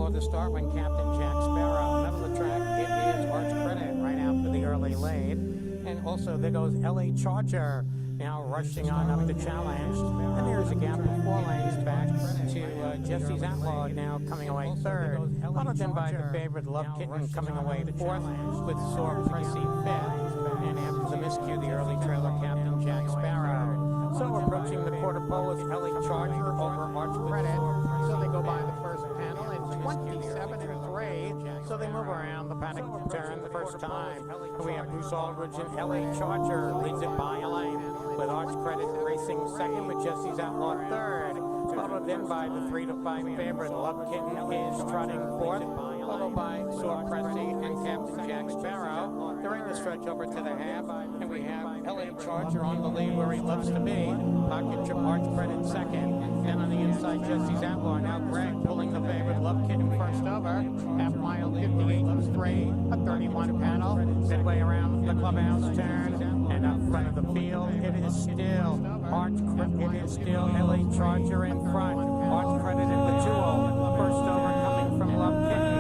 before the start went Captain Jack Sparrow. Middle of the track, it is Arch Credit right after the early lead. And also there goes LA Charger now rushing on up the challenge. And there's a gap of 4 lanes back to Jesse's Outlaw now coming away third. Followed then by the favorite Love Kitten coming away fourth with Sore Pressy fifth. And after the miscue, the early trailer Captain Jack Sparrow. So approaching the quarter pole is LA Charger over Arch Credit. So they go by the first panel in 27-3. So they move around the paddock turn the first time. And we have Bruce Aldridge and LA Charger leads it by a lane with Arch Credit racing second with Jesse's Outlaw third. Followed then by the 3 to 5 favorite Love Kitten is trotting fourth. Followed by Sore Pressy and Captain Jack Sparrow. They're in the stretch over to the half, and we have LA Charger on the lead where he loves to be. Pocket Trip Arch Credit second. Then on the inside, Jesse's Outlaw. Now Greg pulling the favorite Love Kitten first over. Half mile 58-3, a 31 panel. Midway around the clubhouse turn, and up front of the field, it is still Arch Credit. It is still LA Charger in front. Arch Credit in the duel. First over coming from Love Kitten.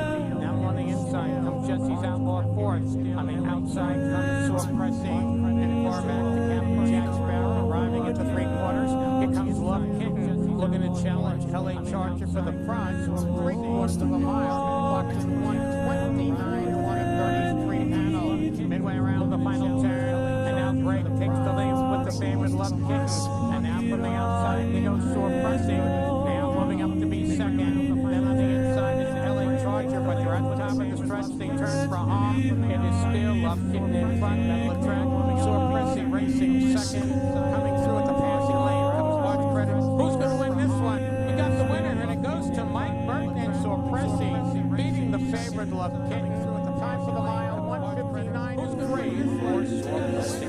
Inside comes Jesse's Outlaw fourth. On the outside comes Sore Pressy and far back to Captain Jack Sparrow. Arriving at the 3/4. Here comes Love Kitten looking to challenge LA Charger for the front. 3/4 of a mile. Clocked in 1:29, 1:33 panel. Midway around the final turn. And now Greg takes the lead with the favorite Love Kitten. And now from the outside we go Sore Pressy. Now moving up to be second. Then on the inside is LA Charger, but they're at the top of the stretch. They turn for home. It is still Love Kitten in front. Middle of track. Sore Pressy racing second. Coming through at the passing lane comes Arch Credit. Who's going to win this one? We got the winner, and it goes to Mike Burton and Sore Pressy beating the favorite Love Kitten. Time for the mile 1:59.3 for Sore Pressy.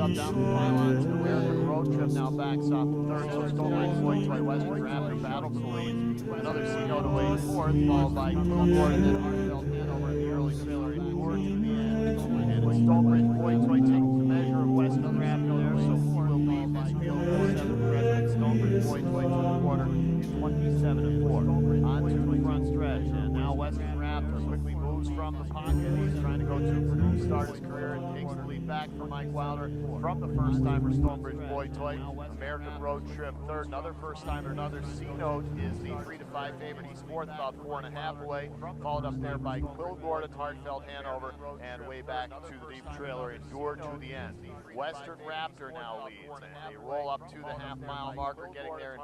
up down the pylons. American Road Trip now backs off third. So Stonebridge, Boy Toy, Western Raptor battle for the lead. Another C-note away fourth, followed by Coolmore and then Hartfeld Hanover in the early trailer and Door to the end. And it's Stonebridge, Boy Toy taking the measure of Western Raptor there. So he will lead this field for the seventh freshman. Stonebridge, Boy Toy to the quarter in 27-4. On to the front stretch. And now Western Raptor quickly moves from the pocket. He's trying to go to Purdue, start his career, and takes the lead back from Mike Wilder from the first-timer Stonebridge Boy Toy. American Road Trip third, another first-timer, another C-note is the 3-5 favorite. He's fourth, about 4.5 away, followed up there by Quill Gordon, Hartfeld Hanover, and way back to the deep trailer, Endure to the end. Western Raptor now leads, and they roll up to the half-mile marker, getting there in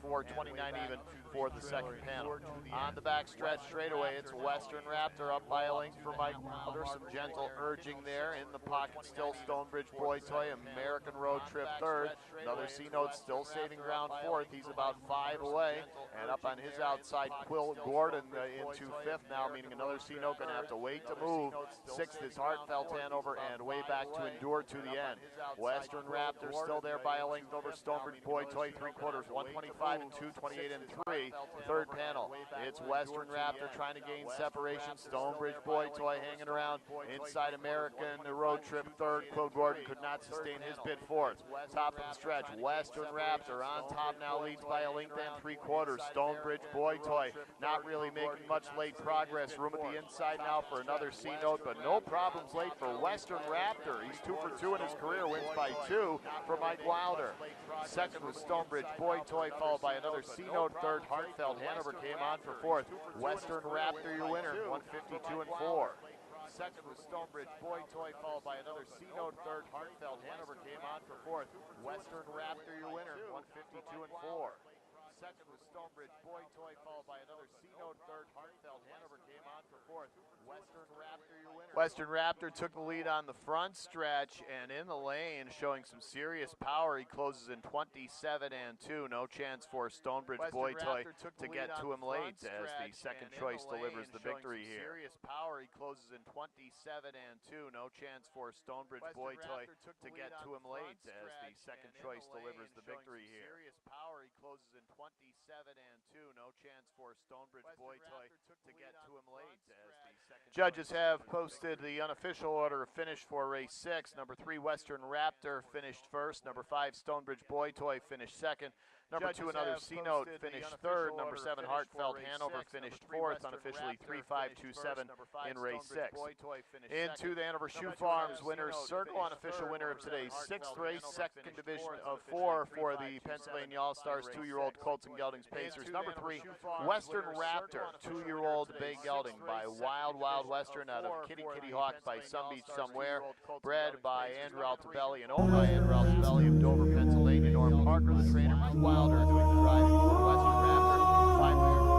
56-4, 29 even for the second panel. On the back stretch straightaway, it's Western Raptor up by a length for Mike Wilder. Some gentle urging there. In the pocket still Stonebridge Boy Toy. American Road Trip third. Another C-note still saving ground fourth. He's about 5 away. And up on his outside, Quill Gordon into fifth now, meaning another C-note going to have to wait to move. Sixth is Hartfeld Hanover, and way back to Endure to the end. Western Raptor still there by a length over Stonebridge Boy Toy, 3/4, 125 and 2, 28 and 3. Third panel, it's Western Raptor trying to gain separation. Stonebridge Boy Toy hanging around inside American Road Trip third. Quill Gordon could not sustain his bid fourth. Top of the stretch, Western Raptor on top now, leads by a length and 3/4. Stonebridge Boy Toy not really making much late progress. Room at the inside now for another C-note, but no problems late for Western Raptor. He's 2 for 2 in his career, wins by 2 for Mike Wilder. Second was Stonebridge Boy Toy, followed by another C-note third. Hartfeld Hanover came on for fourth. Western Raptor your winner, 152 and 4. Second was Stonebridge Boy Toy, followed by another C-note third. Hartfeld Hanover came on for fourth. Western Raptor your winner, 152 and 4. Second was Stonebridge Boy Toy, followed by another C-note third. Hartfeld Hanover came on for fourth. Western Raptor your winner. Western Raptor took the lead on the front stretch, and in the lane, showing some serious power. He closes in 27 and 2. No chance for Stonebridge Boy Toy to get to him late as the second choice delivers the victory here. Serious power. He closes in 27 and 2. No chance for Stonebridge Boy Toy to get to him late as the second choice delivers the victory here. Serious power. He closes in 27 and 2. No chance for Stonebridge Boy Toy to get to him late as the second. Judges have posted the unofficial order of finish for race 6. Number 3 Western Raptor finished first. Number 5 Stonebridge Boy Toy finished second. Number 2 another C-note finished third. Number 7 Hartfeld Hanover finished fourth, unofficially 3-5-2-7 in race 6. Into the Hanover Shoe Farms winner's circle, unofficial winner of today's 6th race, second division of 4 for the Pennsylvania All-Stars 2-year-old Colts and Geldings Pacers. Number 3 Western Raptor, 2-year-old Bay Gelding by Wild Western out of Kitty Hawk by Some Beach Somewhere, bred by Andrew Altobelli and owned by Andrew Altobelli of Dover, Pennsylvania. Norm Parker, the trainer, Mike Wilder doing the driving for Western Raptor. 5-year-old.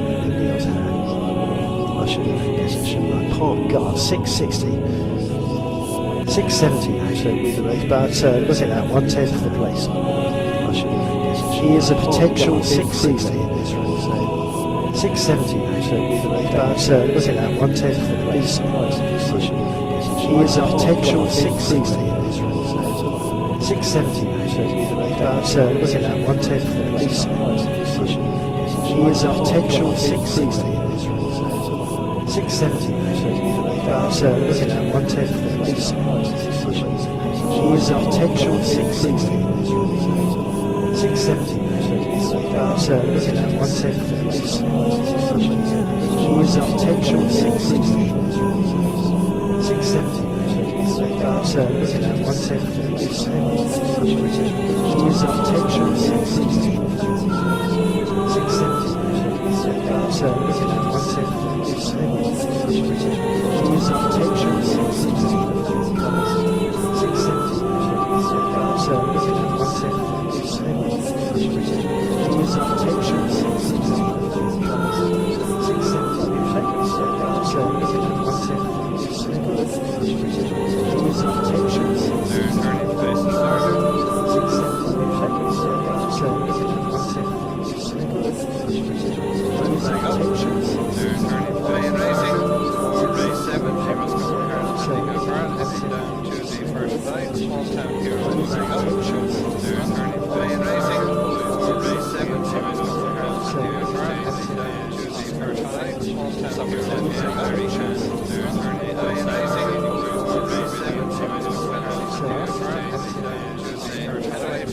Nobody else has. I should have in position. Oh God, 660. 670 actually with the race, but was it that 110th of the place? I should have in position. He is a potential 660 in this race. 670 actually with the race, but was it that 110th of the place? I should have in position. He is a potential 660 in this race. 670 actually with the race, but was it that 110th of the place? I should have in position. He is a potential 660 in this race. 670 actually with the race, but was it that 110th of the place? He is a potential 660 in this race. 670 actually with the race, but was it that 110th of the place? He is a potential 660 in this race. 670 actually with the race, but was it that 110th of the place? He is a potential 660 in this race. 670 actually with the race, but was it that 110th of the place? He is a potential 660 in this race. 670 actually with the race, but was it that 110th of the place? He is a potential 660 in this race. 670 actually with the race,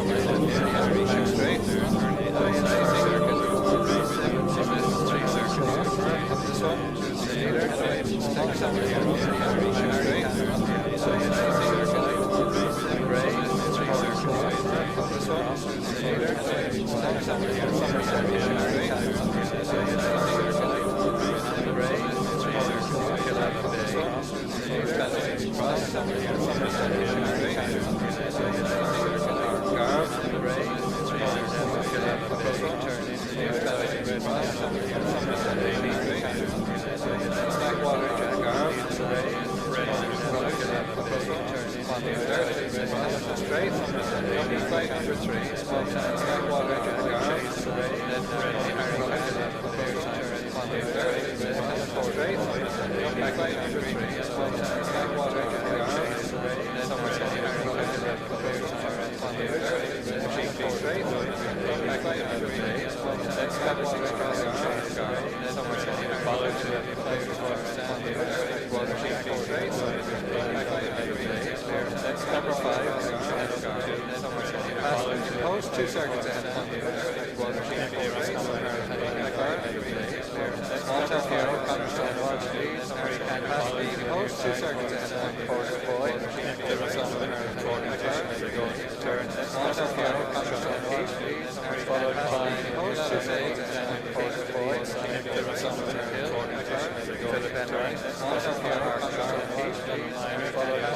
but was it that 110th of the place? He is a potential 660. 670 actually with the race, but was it that 110th of the place? He is a potential 660. Racing for race 7, James Comer, heading down to the first line, small town hero, racing up, Lane Racing for race 7, James Comer, heading down to the first line, small town hero, racing up, Lane Racing for race 7, James Comer, heading down to the first line, second line, straight, Lane Racing for race 7, James Comer, this one to the leader, second summer here, Blackwater, Jack Arm, straight, flight number 3, small town, Blackwater, Jack Arm, straight, flight number 3, small town, Blackwater, Jack Arm, Post 2 seconds ahead of small town hero, Connorstown, large lead, Harry can pass lead, post 2 seconds ahead of Porter Boy, turn, small town hero, Connorstown, large lead, Harry can pass lead, post 2 seconds ahead of Porter Boy, Hill, Philip Henry, small town hero, Connorstown, lead, followed by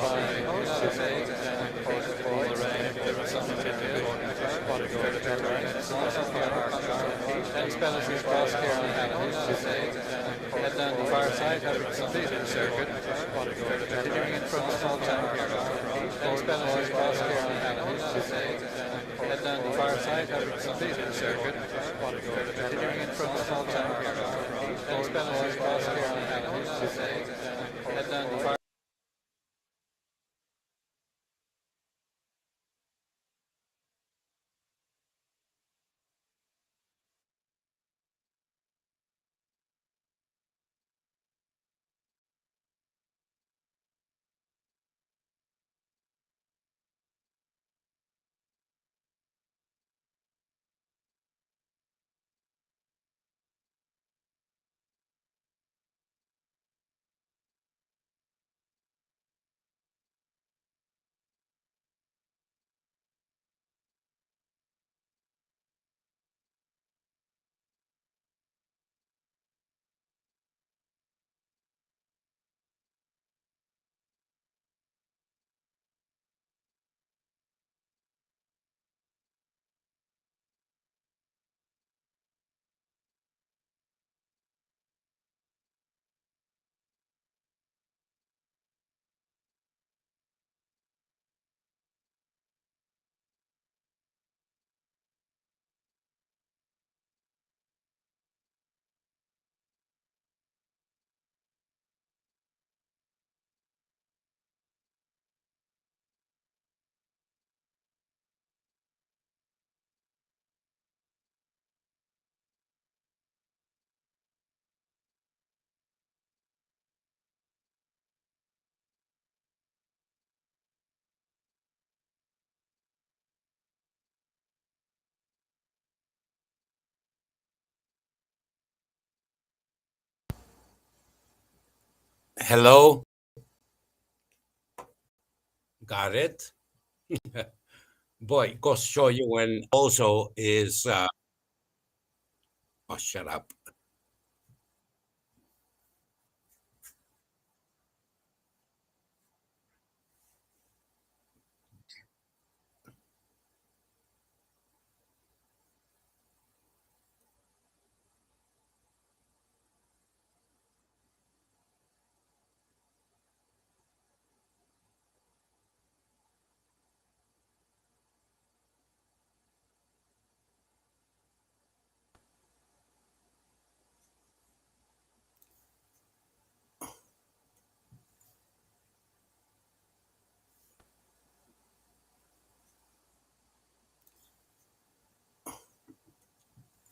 post 2 seconds ahead of Porter Boy, next penalty is cross Caroline head down the far side, having completed the circuit, continuing in front of small town. Next penalty is cross Caroline head down the far side, having completed the circuit, continuing in front of small town. Next penalty is cross Caroline head down the far Hello, got it. Boy, goes to show you when also is. Oh, shut up.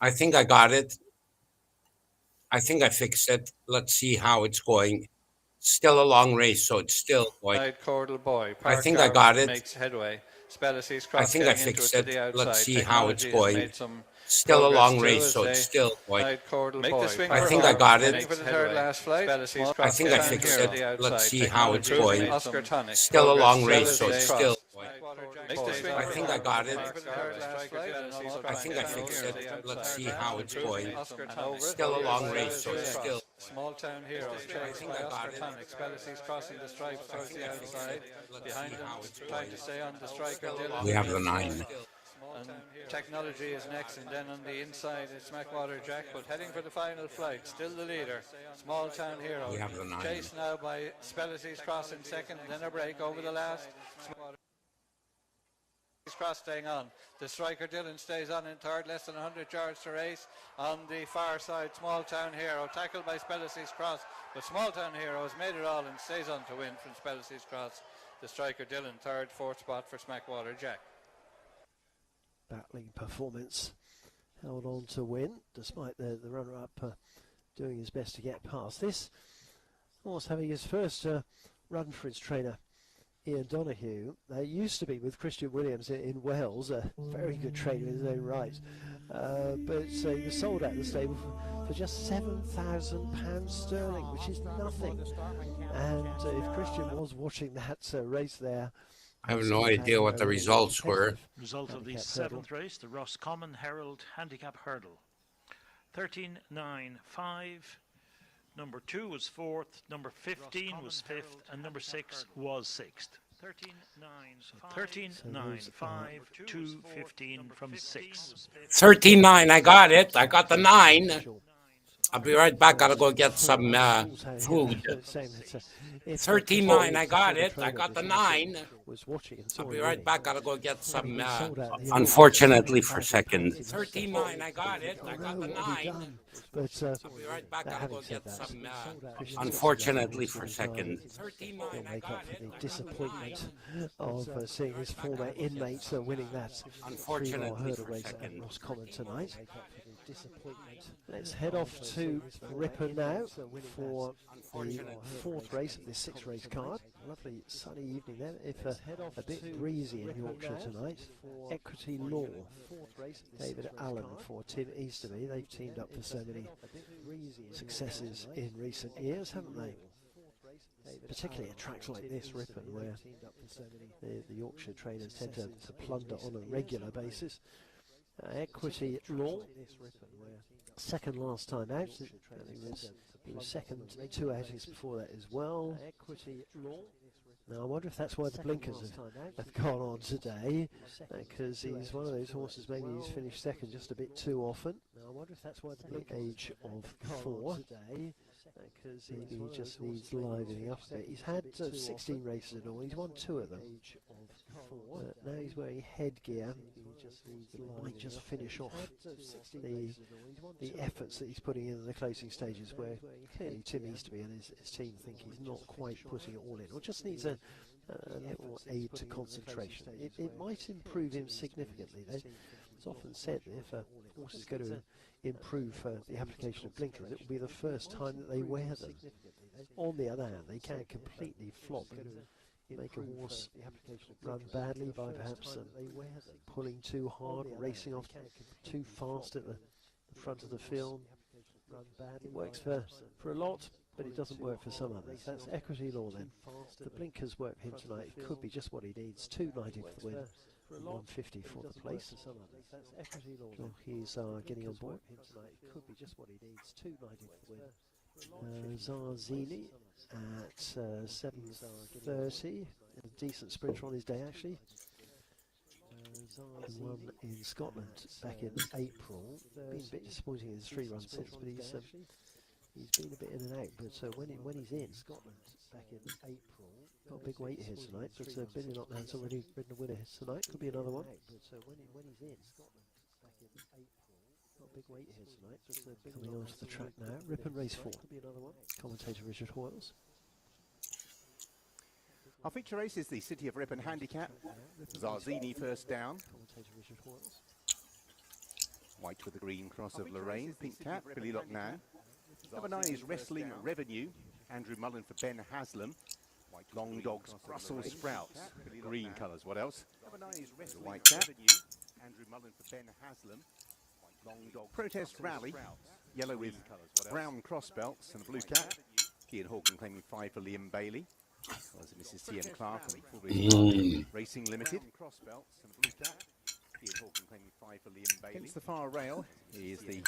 I think I got it. I think I fixed it. Let's see how it's going. Still a long race, so it's still going. Outside Cordal Boy. I Park think I got Caravan it. makes headway. Spellacy's I Cross think I getting into it fixed to it. the Let's outside. see how it's Technology has going. made some Still a progress long too race, as so they it's still going. outside Cordal Make Boy. the swing Park I think I Caravan got it. heading for the third last flight. Spellacy's I Cross think I getting fixed into it. the outside. Let's see how it's Technology has going. made Oscar some Tonic. Still a long race, progress so too it's as still they going. Make the swing I think I got it. I think I fixed it. Let's see how it's going. Oscar Tonic. Still a long race, so it's still. Small Town Hero chased think by I got Oscar it. Tonic. Spellacy's crossing the stripes towards the outside. Behind them, trying to stay on the striker. Dylan. We have the 9. And Technology is next, and then on the inside it's Smackwater Jack, but heading for the final flight, still the leader. Small Town Hero. We have the 9. Chased now by Spellacy's Cross in second, then a break over the last. Cross staying on. The striker Dylan stays on in third, less than 100 yards to race. On the far side, Small Town Hero tackled by Spellacy's Cross, but Small Town Hero has made it all and stays on to win from Spellacy's Cross. The striker Dylan third, fourth spot for Smackwater Jack. Battling performance, held on to win despite the runner-up doing his best to get past this. Horse having his first run for its trainer Ian Donoghue. They used to be with Christian Williams in Wales, a very good trainer in his own right, but he was sold out of the stable for just £7,000 sterling, which is nothing. And if Christian was watching that race there, I have no idea what the results were. Result of the 7th race, the Roscommon Herald Handicap Hurdle. 13.95. Number 2 was 4th, number 15 was 5th, and number 6 was 6th. 13.95 to 15 from 6. 13.9. I got it. I got the 9. I'll be right back. Gotta go get some food. 13.9. I got it. I got the 9. I'll be right back. Gotta go get some. Unfortunately for second. 13.9. I got it. I got the 9. But I'll be right back. Gotta go get some. unfortunately for second. 13.9. Will make up for the disappointment of seeing his former inmates winning that Unfortunately hurdle for race at second. Roscommon tonight. Let's head off to Ripon now for the 4th race of this 6-race card. Lovely sunny evening then, if a bit breezy in Yorkshire tonight. Equity Law, David Allen for Tim Easterby. They've teamed up for so many successes in recent years, haven't they? Particularly a track like this, Ripon, where the Yorkshire trainers tend to plunder on a regular basis. Equity Law, second last time out. He was second 2 outings before that as well. Equity Law. Now I wonder if that's why the blinkers have gone on today, because he's one of those horses, maybe he's finished second just a bit too often. Now I wonder if that's why the age of 4 today, because he just needs livening up a bit. He's had 16 races in all, he's won 2 of them. Now he's wearing headgear. He might just finish off the efforts that he's putting in the closing stages, where clearly Tim Easterby and his team think he's not quite putting it all in, or just needs a little aid to concentration. It might improve him significantly. It's often said that if a horse is going to improve the application of blinkers, it will be the first time that they wear them. On the other hand, they can completely flop and make a horse run badly by perhaps pulling too hard, racing off too fast at the front of the field. It works for a lot, but it doesn't work for some others. That's Equity Law then. The blinkers work for him tonight. It could be just what he needs. 290 for the win, 150 for the place. So he's getting on board. It could be just what he needs. 290 for the win. Zarzini at 7:30. A decent sprinter on his day actually. He won in Scotland back in April. Been a bit disappointing in his 3 runs since, but he's been a bit in and out. But when he's in Scotland back in April, got a big weight here tonight. But Billy Lockman's already ridden a winner tonight. Could be another one. But when he's in Scotland back in April, got a big weight here tonight. But coming onto the track now, Ripon Race 4. Could be another one. Commentator Richard Hoyles. Our feature race is the City of Ripon Handicap. Zarzini first down. White with the green cross of Lorraine. Pink cap, Billy Locknow. Number 9 is Wrestling Revenue. Andrew Mullen for Ben Haslam. Long Dogs, Brussels Sprouts. Green colours, what else? Number 9 is Wrestling White cap. Andrew Mullen for Ben Haslam. Long Dog Protest Rally. Yellow with brown cross belts and a blue cap. Ian Horgan claiming 5 for Liam Bailey. Was Mrs. T.M. Clark and Racing Limited. Against the far rail is the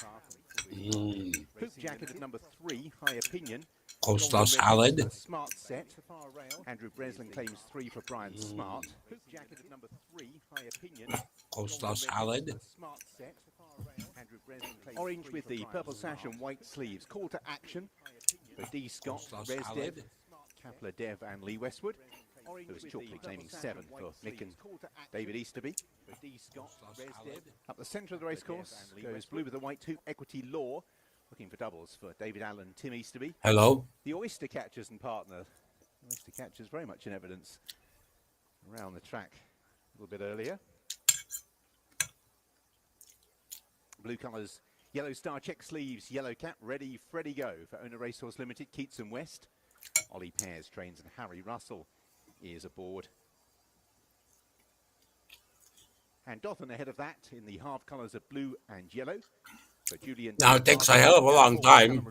hoop jacket at number 3, High Opinion. Coastal Salad. Smart set. Andrew Breslin claims 3 for Brian Smart. Hoop jacket at number 3, High Opinion. Coastal Salad. Smart set. Orange with the purple sash and white sleeves. Call to action for D. Scott, Resdev, Kapler Dev and Lee Westwood. There was Chalkley claiming 7 for Nick and David Easterby. Up the centre of the racecourse goes blue with the white hoop, Equity Law. Looking for doubles for David Allen, Tim Easterby. Hello. The Oyster Catchers and partner. Oyster Catchers very much in evidence around the track a little bit earlier. Blue colours, yellow star, check sleeves, yellow cap, ready, Freddie go for Owner Racehorse Limited, Keats and West. Ollie Pears trains and Harry Russell is aboard. And Dothan ahead of that in the half colours of blue and yellow. So Julian Now it takes a hell of a long time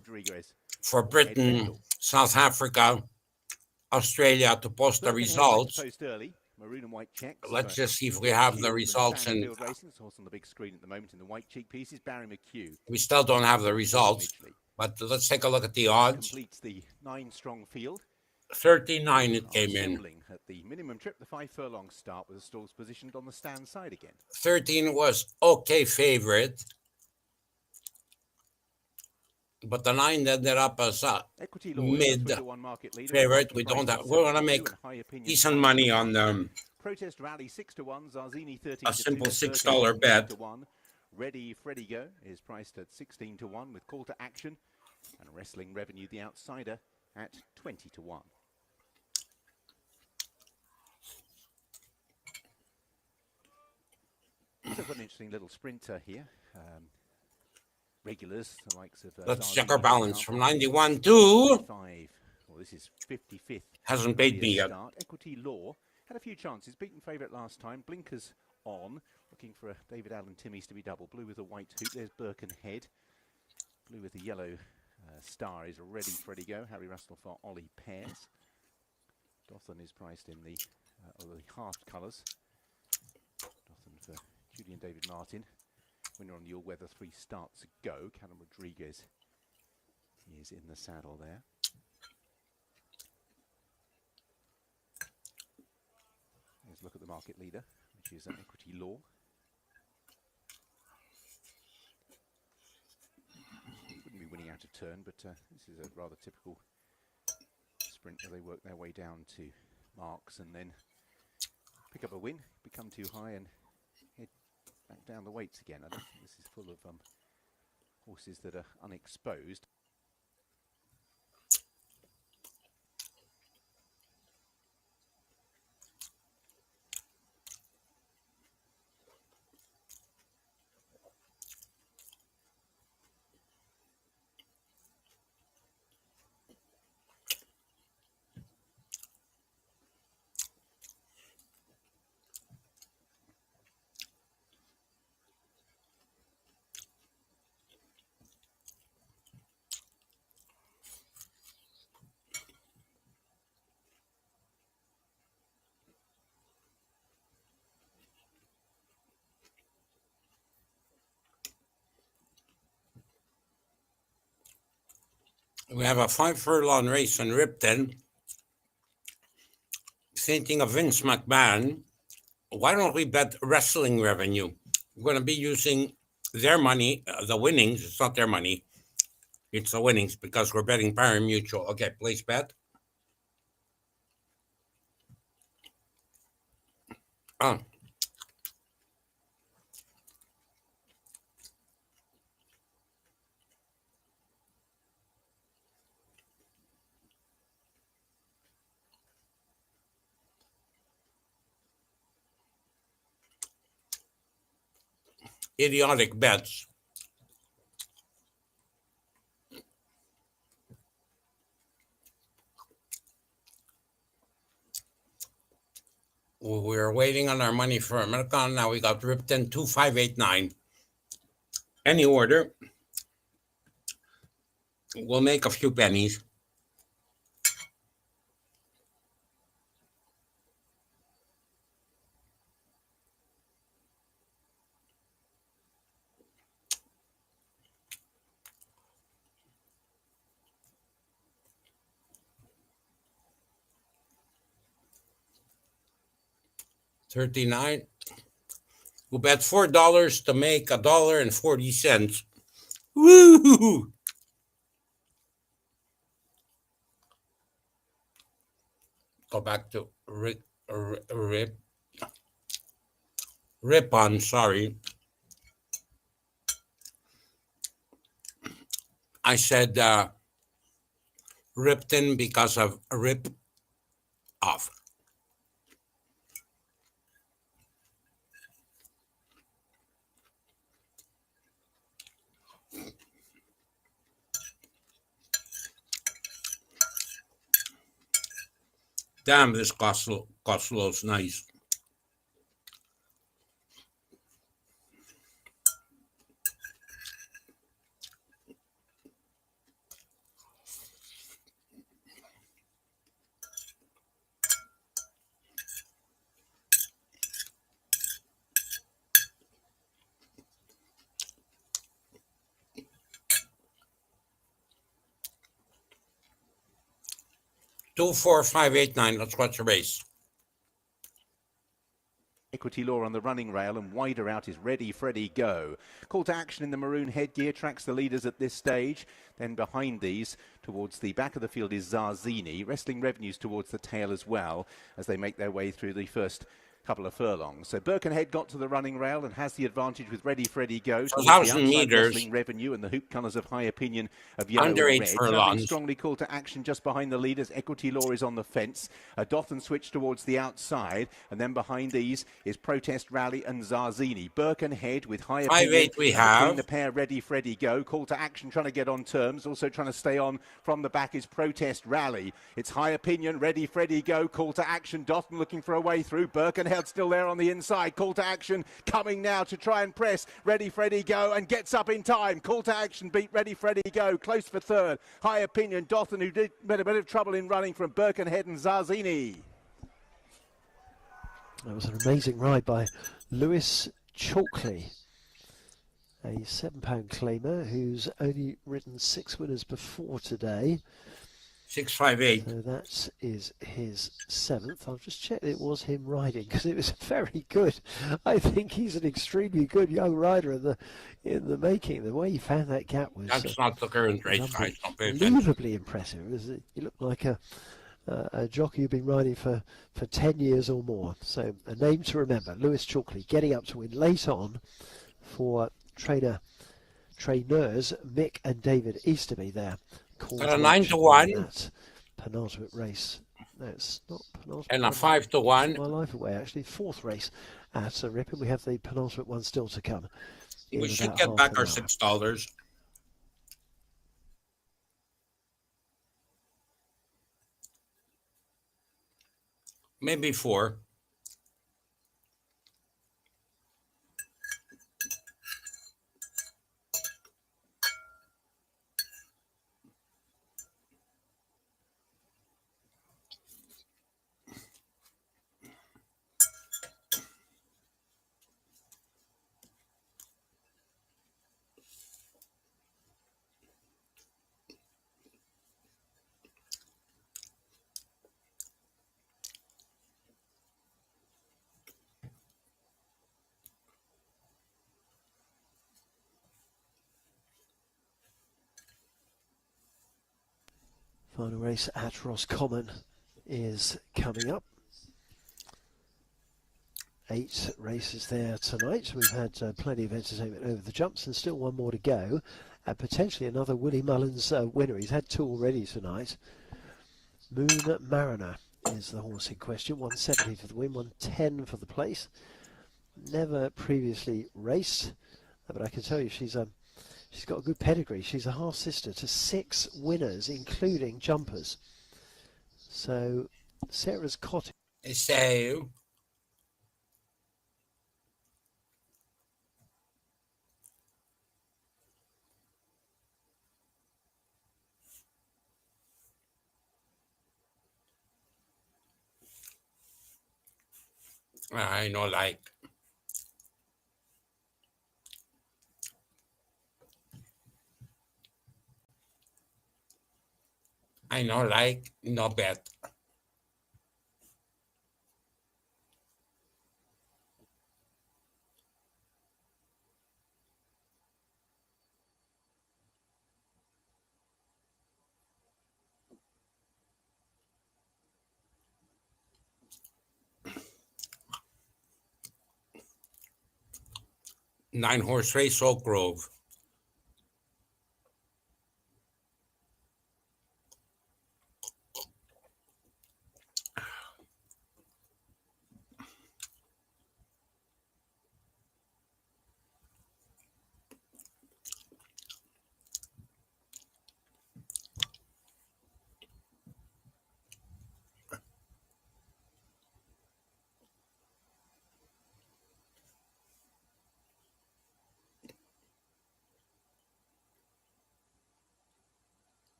for Britain, South Africa, Australia to post the results. Maroon and white checks. Let's just see if we have the results. And on the big screen at the moment in the white cheek pieces, Barry McHugh. We still don't have the results, but let's take a look at the odds. Completes the 9-strong field. 39 it came in. At the minimum trip, the 5 furlong start with the stalls positioned on the stand side again. 13 was okay favorite, but the 9 ended up as a mid favorite. We don't have. We're gonna make decent money on Protest Rally 6 to 1. Zarzini 13 a simple $6 bet. Ready Freddie Go is priced at 16 to 1 with Call to Action, and Wrestling Revenue the outsider at 20 to 1. So got an interesting little sprinter here. Regulars, the likes of... Let's check our balance from 91 to... 5. Well, this is 55th. Hasn't paid me yet. Start. Equity Law had a few chances. Beaten favourite last time. Blinkers on. Looking for a David Allen Timmies to be double. Blue with a white hoop. There's Birkenhead. Blue with the yellow star is ready. Freddie Go. Harry Russell for Ollie Pears. Dothan is priced in the half colours. Dothan for Julian David Martin. Winner on the all-weather 3 starts ago. Callum Rodriguez is in the saddle there. Let's look at the market leader, which is Equity Law. Wouldn't be winning out of turn, but this is a rather typical sprint where they work their way down to marks and then pick up a win, become too high and head back down the weights again. I don't think this is full of horses that are unexposed. We have a 5 furlong race on Ripton. Thinking of Vince McMahon, why don't we bet wrestling revenue? We're going to be using their money, the winnings. It's not their money. It's the winnings because we're betting pari-mutuel. Okay, place bet. Oh. Idiotic bets. We're waiting on our money for American. Now we got Ripton 2589. Any order. We'll make a few pennies. $39. We'll bet $4 to make $1.40. Woo! Go back to Rip on, sorry. I said Ripton because of rip off. Damn, this Costello's nice. Two, 4, 5, 8, 9. Let's watch the race. Equity Law on the running rail, and wider out is Ready Freddy Go. Call to action in the maroon headgear tracks the leaders at this stage. Then behind these, towards the back of the field, is Zarzini. Wrestling Revenues towards the tail as well as they make their way through the first couple of furlongs. So Birkenhead got to the running rail and has the advantage with Ready Freddy Go. 1,000 meters. Wrestling Revenue and the hoop colours of High Opinion of yellow Under and 8 red. furlongs. Travelling strongly call to action just behind the leaders. Equity Law is on the fence. Dothan switch towards the outside, and then behind these is Protest Rally and Zarzini. Birkenhead with High Opinion. 5-8 we have. Between the pair, Ready Freddy Go. Call to action trying to get on terms. Also trying to stay on from the back is Protest Rally. It's High Opinion, Ready Freddy Go. Call to action. Dothan looking for a way through. Birkenhead still there on the inside. Call to action coming now to try and press Ready Freddy Go, and gets up in time. Call to action beat Ready Freddy Go, close for third. High Opinion, Dothan, who did a bit of trouble in running from Birkenhead and Zarzini. That was an amazing ride by Lewis Chalkley, a £7 claimer who's only ridden 6 winners before today. 658. So that is his 7th. I'll just check it was him riding, because it was very good. I think he's an extremely good young rider in the making. The way he found that gap was That's not the current race, guys. unbelievably impressive. He looked like a jockey who'd been riding for 10 years or more. So a name to remember. Lewis Chalkley getting up to win late on for trainers Mick and David Easterby there. Got a 9-1. That penultimate race. No, it's not penultimate. And a 5-1. My life away, actually. 4th race at Ripon. We have the penultimate one still to come. We should get back our $6. Maybe 4. Final race at Roscommon is coming up. 8 races there tonight. We've had plenty of entertainment over the jumps and still one more to go. And potentially another Willie Mullins winner. He's had 2 already tonight. Moon Mariner is the horse in question. 170 for the win, 110 for the place. Never previously raced, but I can tell you she's got a good pedigree. She's a half sister to 6 winners, including jumpers. So Sarah's Cottage. So, I know, like, no bet. Nine-horse race, Oak Grove.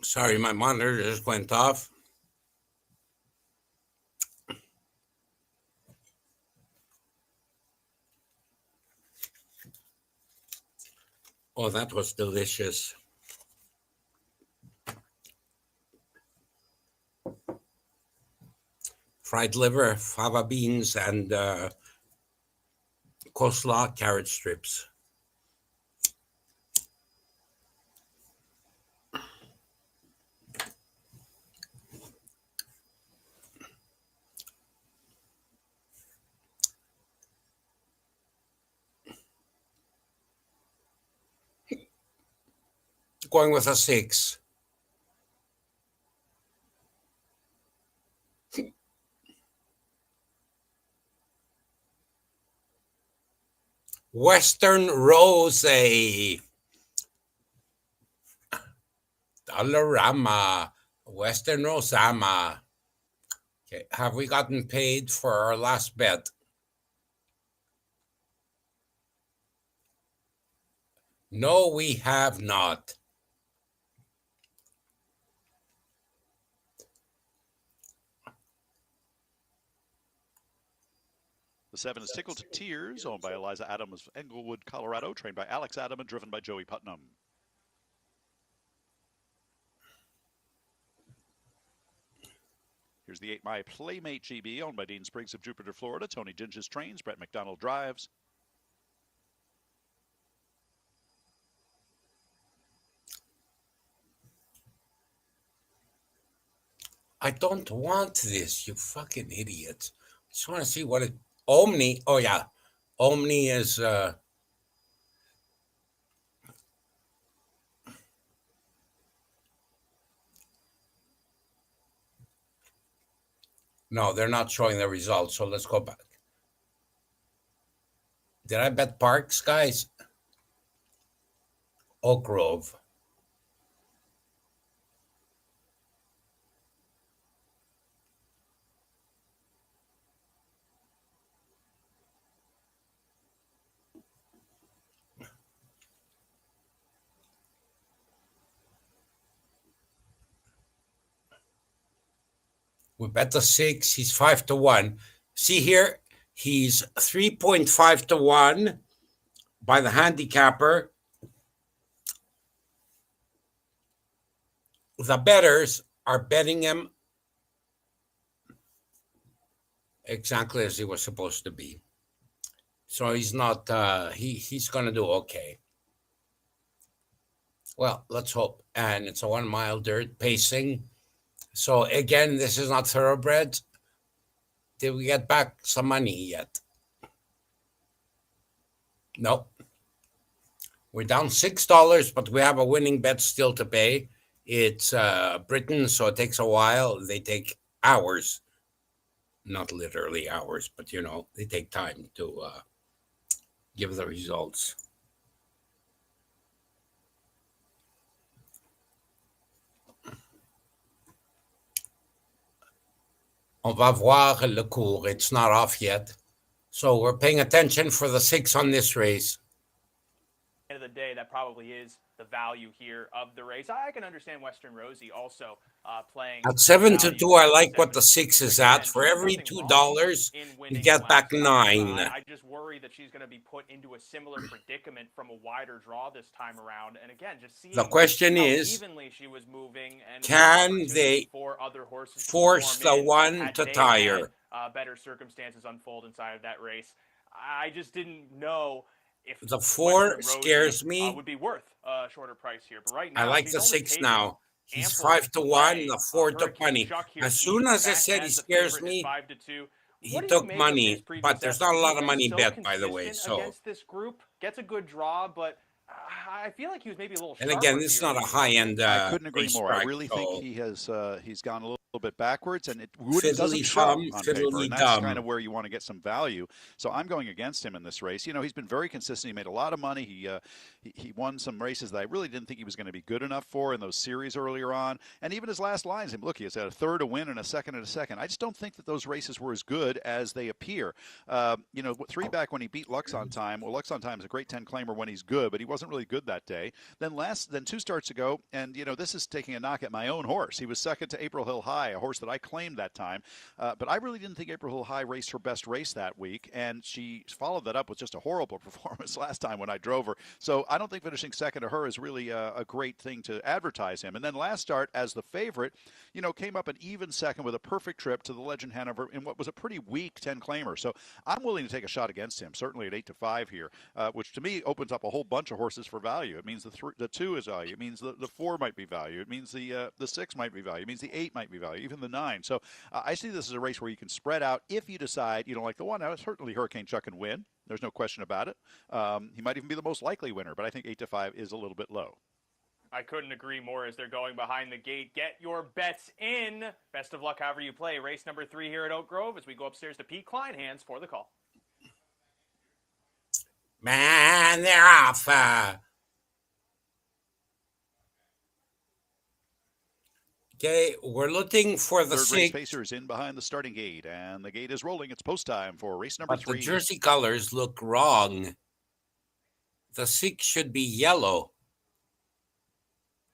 Sorry, my monitor just went off. Oh, that was delicious. Fried liver, fava beans, and coleslaw, carrot strips. Going with a 6. Western Rose. Dollarama. Western Rosama. Okay, have we gotten paid for our last bet? No, we have not. The 7 is Tickled to Tears, owned by Eliza Adams of Englewood, Colorado, trained by Alex Adam and driven by Joey Putnam. Here's the 8 My Playmate GB, owned by Dean Spriggs of Jupiter, Florida. Tony Dinges trains, Brett McDonald drives. I don't want this, you fucking idiot. I just want to see what it... Omni. Oh, yeah. Omni is... No, they're not showing the results, so let's go back. Did I bet Parks, guys? Oak Grove. We bet the 6. He's 5-1. See here, he's 3.5-1 by the handicapper. The bettors are betting him exactly as he was supposed to be. So he's not, he's going to do okay. Well, let's hope. And it's a 1 mile dirt pacing. So again, this is not thoroughbred. Did we get back some money yet? Nope. We're down $6, but we have a winning bet still to pay. It's Britain, so it takes a while. They take hours. Not literally hours, but you know, they take time to give the results. On va voir le cours. It's not off yet. So we're paying attention for the 6 on this race. End of the day, that probably is the value here of the race. I can understand Western Rosie also playing at 7-2. I like what the 6 is at. For every $2, you get back 9. I just worry that she's going to be put into a similar predicament from a wider draw this time around. And again, just seeing the question how is, evenly she was moving, and can they for other horses force the one to tire? Better circumstances unfold inside of that race. I just didn't know if the 4 scares me. Would be worth a shorter price here, but right now I like the 6 now. He's 5-1. The 4 took money. As soon as I said he scares me, he took money. But there's not a lot of money bet, by the way. So against this group, gets a good draw, but I feel like he was maybe a little. And again, this is not a high-end. I couldn't agree more. I really think he has. He's gone a little bit backwards, and it doesn't show on paper. And that's kind of where you want to get some value. So I'm going against him in this race. You know, he's been very consistent. He made a lot of money. He won some races that I really didn't think he was going to be good enough for in those series earlier on. And even his last lines, look, he has had a third, a win, and a second and a second. I just don't think that those races were as good as they appear. You know, 3 back when he beat Lux on Time. Well, Lux on Time is a great 10 claimer when he's good, but he wasn't really good that day. Then 2 starts ago, and you know, this is taking a knock at my own horse. He was second to April Hill High, a horse that I claimed that time. But I really didn't think April Hill High raced her best race that week, and she followed that up with just a horrible performance last time when I drove her. So I don't think finishing second to her is really a great thing to advertise him. And then last start, as the favorite, you know, came up an even second with a perfect trip to the Legend Hanover in what was a pretty weak 10 claimer. So I'm willing to take a shot against him, certainly at 8-5 here, which to me opens up a whole bunch of horses for value. It means the 2 is value. It means the 4 might be value. It means the 6 might be value. It means the 8 might be value, even the 9. So I see this as a race where you can spread out if you decide you don't like the one. Now, certainly Hurricane Chuck can win. There's no question about it. He might even be the most likely winner, but I think 8-5 is a little bit low. I couldn't agree more as they're going behind the gate. Get your bets in. Best of luck however you play. Race number 3 here at Oak Grove as we go upstairs to Pete Kleinhans for the call. Man, they're off. Okay, we're looking for the 6. Race Pacers in behind the starting gate, and the gate is rolling. It's post time for race number 3. The jersey colors look wrong. The 6 should be yellow.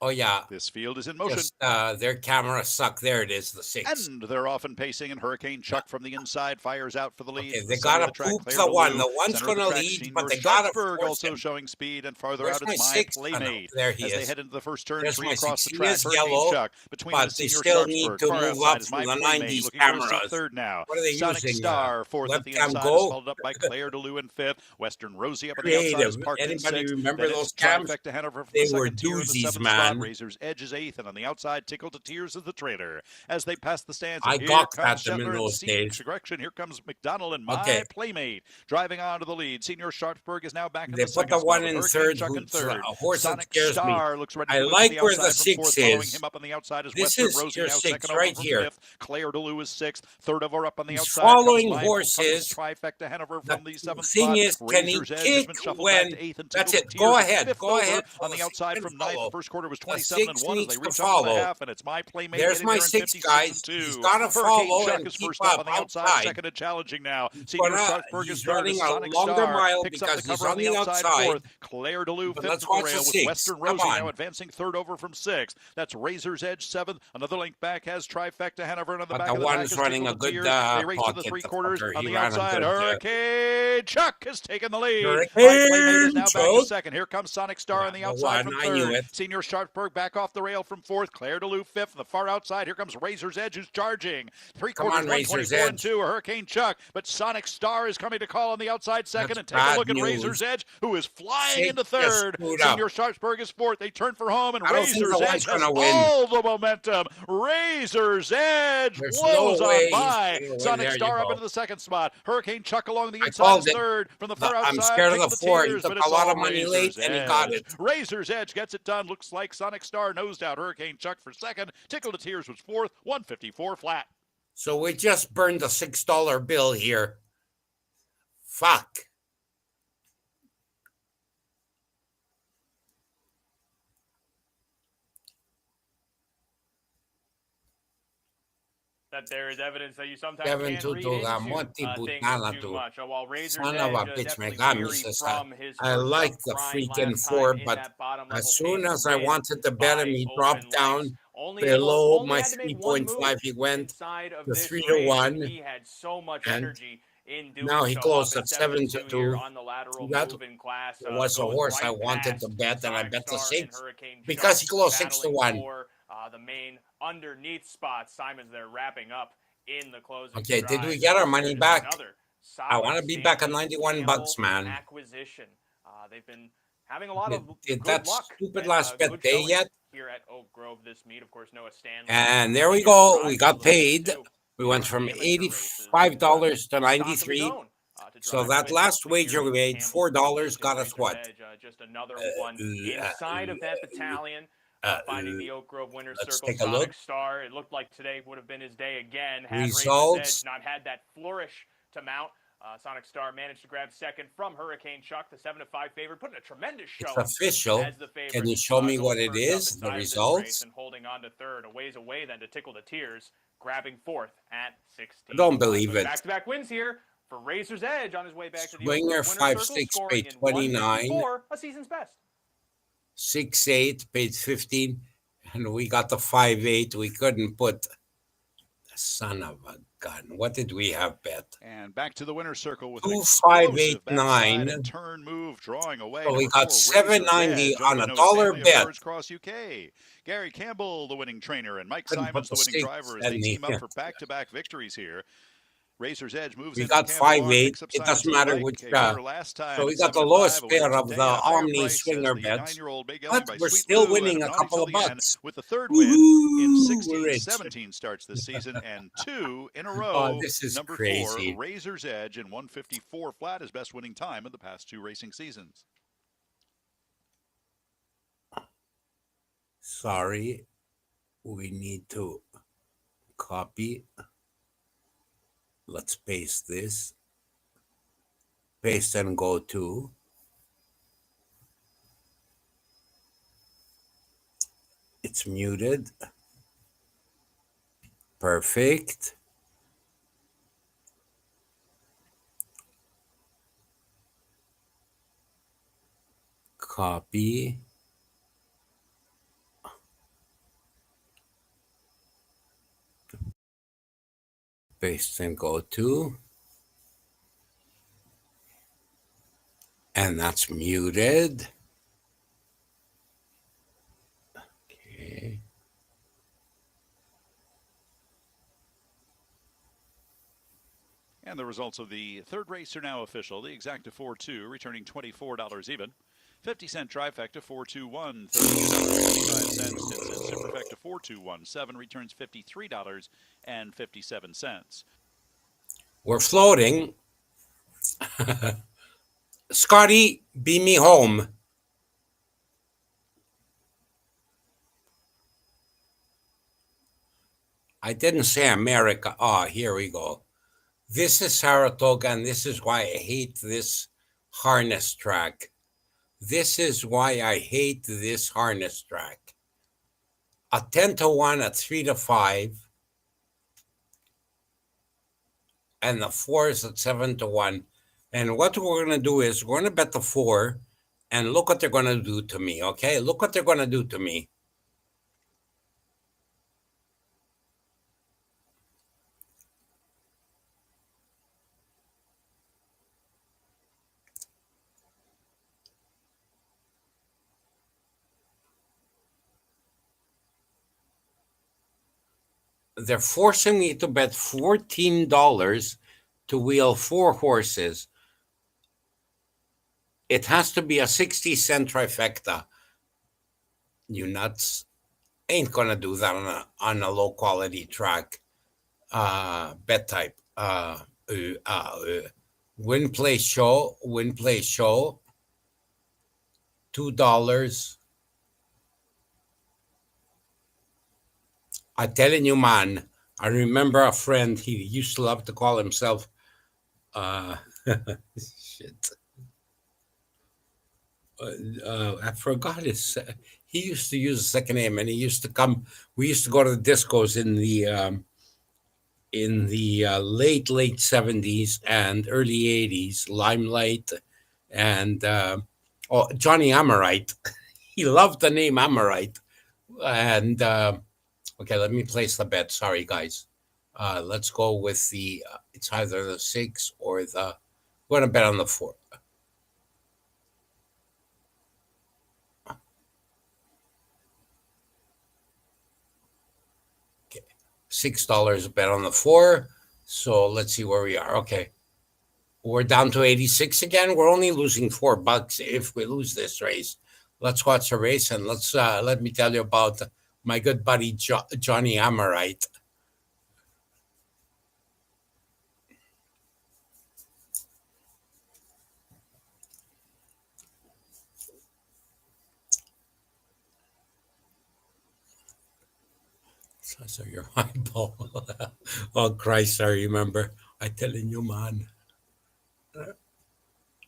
Oh, yeah. This field is in motion. Just, their camera suck. There it is, the 6. And they're often pacing, and Hurricane Chuck from the inside fires out for the lead. Okay, they got to poop the 1. The 1's going to lead, but they got to force also him. showing speed, and farther Where's out is my My Playmate. There he as is. they head into the first turn, There's 3 my across 6. the He track. is Hurricane yellow, Chuck between but the they senior still need Sharpsburg. to Far move outside up is from My the Playmate, 90s looking for cameras. third now. What are they Sonic using? Star fourth at the Webcam inside Go? is followed up by Claire DeLue in 5th. Western Rosie up on the Creative. outside is parked in Anybody 6th. remember Then those it's cams? Trifecta Hanover for They the were second tier in the doozies, 7th man. spot. Razor's Edge is 8th, and on the outside, Tickle to Tears is the trailer. As they pass the stands, I here gawked comes at them in Shetler those in days. direction. Here comes McDonald and My Okay. Playmate driving on to the lead. Senior Sharpsburg is now back in They the put second the 1 spot in with 3rd. Hurricane Chuck in Who's 3rd. a horse that Sonic scares me. Star looks ready to I win like from the where outside the from 6 4th. Following is. him up on the outside is This Western is Rosie your now 6 second over right from here. 5th. Claire DeLue is 6th. Third over up on the He's outside. following comes horses. Trifecta Hanover The from the 7th thing spot. is, can he Razor's Edge has kick been shuffled when- back to 8th and That's Tickle it. to Go Tears is ahead. 5th Go over ahead. on the outside from 9th. Follow. The first quarter was was The 27 and 6 1 as needs they to reach up to the follow. half, and it's my playmate There's getting my there in 6, 56 guys. and 2. He's got to Hurricane follow Chuck and is keep first up up on the outside, outside. second and challenging now. Senior Sharpsburg is He's third running as a Sonic longer Star mile picks up the because he's cover on on the the outside outside. fourth. Claire DeLue But fifth let's at the watch the rail with 6. Western Come Rosie on. now advancing third over from 6th. That's Razor's Edge 7th. Another link back has Trifecta Hanover, and on the But back the of the pack one's is running Tickle a to good Tears. They race to the pocket, three the quarters. fucker. On He the ran a outside, good Hurricane Chuck has taken the lead. Hurricane My playmate is now back to Chuck. second. Here comes Sonic Star Yeah, on the the outside one, from I knew third. it. Senior Sharpsburg back off the rail from fourth. Claire DeLue fifth. On the far outside, here comes Razor's Edge who's charging. Three Come quarters, on, Razor's 124 and Edge. 2. Hurricane Chuck, but Sonic Star is coming to call on the outside second. That's And take a bad look at news. Razor's Edge, who is flying 6 into just third. screwed up. Senior Sharpsburg is fourth. They turn for home, and I don't think Razor's the Edge one's has gonna win. all the momentum. Razor's Edge There's blows no on way by. he's gonna win. Sonic There you Star up go. into the second spot. Hurricane Chuck along the I inside called is it. third. From the far I'm outside, scared of Tickle the to 4. He Tears, took but a it's lot all of money late, Razor's and he got Edge. it. Razor's Edge gets it done. Looks like Sonic Star nosed out. Hurricane Chuck for second. Tickle to Tears was fourth. 154 flat. So we just burned a $6 bill here. Fuck. That there is evidence that you sometimes Kevin can't read Tutu, into Monty things Butana too too. much. While Razor's Son Edge of a bitch, definitely Megami weary says from his I first like up the grind freaking last 4, time in but that bottom as level soon pace as I win wanted to bet him, by he open dropped legs. down Only below my had to make one 3.5. move He went inside of to this 3 race. to 1. He had so much And energy in doing now he so. closed Up at 7 to 7-2 2. here on the lateral That move in class. was a Goes horse right I wanted to past bet, and I Sonic bet the Star and 6 Hurricane because Chuck, he closed 6 to battling 1. for the main underneath spot. Simon's there wrapping up in the closing. Okay, did we stride. get our Here money is back? another I want to solid be back at Stanley 91 bucks, Campbell man. acquisition. They've been having a lot of Did good that luck stupid and, last bet good pay showings yet? here at Oak Grove this meet. Of course, Noah Stanley. And there we Senior go. drives We a got little bit paid. too. We went from Amateur races, $85 to stock of his 93. own, to So drive that with last the wager we Gary made, Campbell $4, got us Razor's what? Edge, just another one inside of that battalion. Finding the Oak Grove winner's let's circle. take a look. Sonic Star, it looked like today would have been his day again. Had Razor's Results. Edge not had that flourish to mount. Sonic Star managed to grab second from Hurricane Chuck, the 7-5 favorite, putting a tremendous show. It's official. As the favorite. Can you show me what it going first up is, the inside of this results? race and holding on to third, a ways away then to Tickle to Tears, grabbing fourth at 16. I don't believe it. Back-to-back wins here for Razor's Edge on his way back to the Swinger Oak Grove winner's 5-6 circle, scoring paid in 29. 154, a season's best. 6-8 paid 15, and we got the 5-8. We couldn't put the son of a gun. What did we have bet? And back to the winner's circle with 2, an 5, 8, explosive backside 9. and turn move, drawing away. So we Number got 4, Razor's $7.90 Edge, on over a Noah dollar Stanley of bet. Birds Cross UK. Gary Campbell, the winning trainer, and Mike Couldn't Simons, put the the winning 6 driver, as they and the- team up for back-to-back victories here. Razor's Edge moves We into got Campbell on, 5-8. picks up It Simons doesn't to the matter leg. which. A winner last time So we at got the 7-5, lowest a pair winner of today, the a higher Omni price Swinger as the bets. 9-year-old Big But by we're Sweet still Blue, winning a not couple until of the end, bucks. with the third win in Woo, we're rich. 16-17 starts this season, and 2 in a row. Oh, this is Number crazy. 4, Razor's Edge, in 154 flat, his best winning time of the past 2 racing seasons. Sorry, we need to copy. Let's paste this. Paste and go to. It's muted. Perfect. Copy. Paste and go to. And that's muted. Okay. And the results of the third race are now official. The exacta 4-2, returning $24 even. 50-cent trifecta 4-2-1, $32.85. 10-cent superfecta 4-2-1-7 returns $53.57. We're floating. Scotty, beam me home. I didn't say America. Ah, here we go. This is Saratoga, and this is why I hate this harness track. This is why I hate this harness track. a 10 to 1, a 3 to 5, and the 4 is at 7 to 1. And what we're going to do is we're going to bet the 4, and look what they're going to do to me, okay? Look what they're going to do to me. They're forcing me to bet $14 to wheel 4 horses. It has to be a 60-cent trifecta. You nuts. Ain't gonna do that on a low quality track. Bet type. Win play show. $2. I'm telling you, man. I remember a friend. He used to love to call himself. Shit. I forgot his. He used to use a second name, and he used to come. We used to go to the discos in the late 70s and early 80s. Limelight, and Johnny Amorite. He loved the name Amorite. And okay, let me place the bet. Sorry, guys. Let's go with the. It's either the 6 or the. We're gonna bet on the 4. $6 bet on the 4. So let's see where we are. Okay. We're down to 86 again. We're only losing $4 if we lose this race. Let's watch the race, and let me tell you about my good buddy Johnny Amorite. So your eyeball. Oh Christ, I remember. I telling you, man.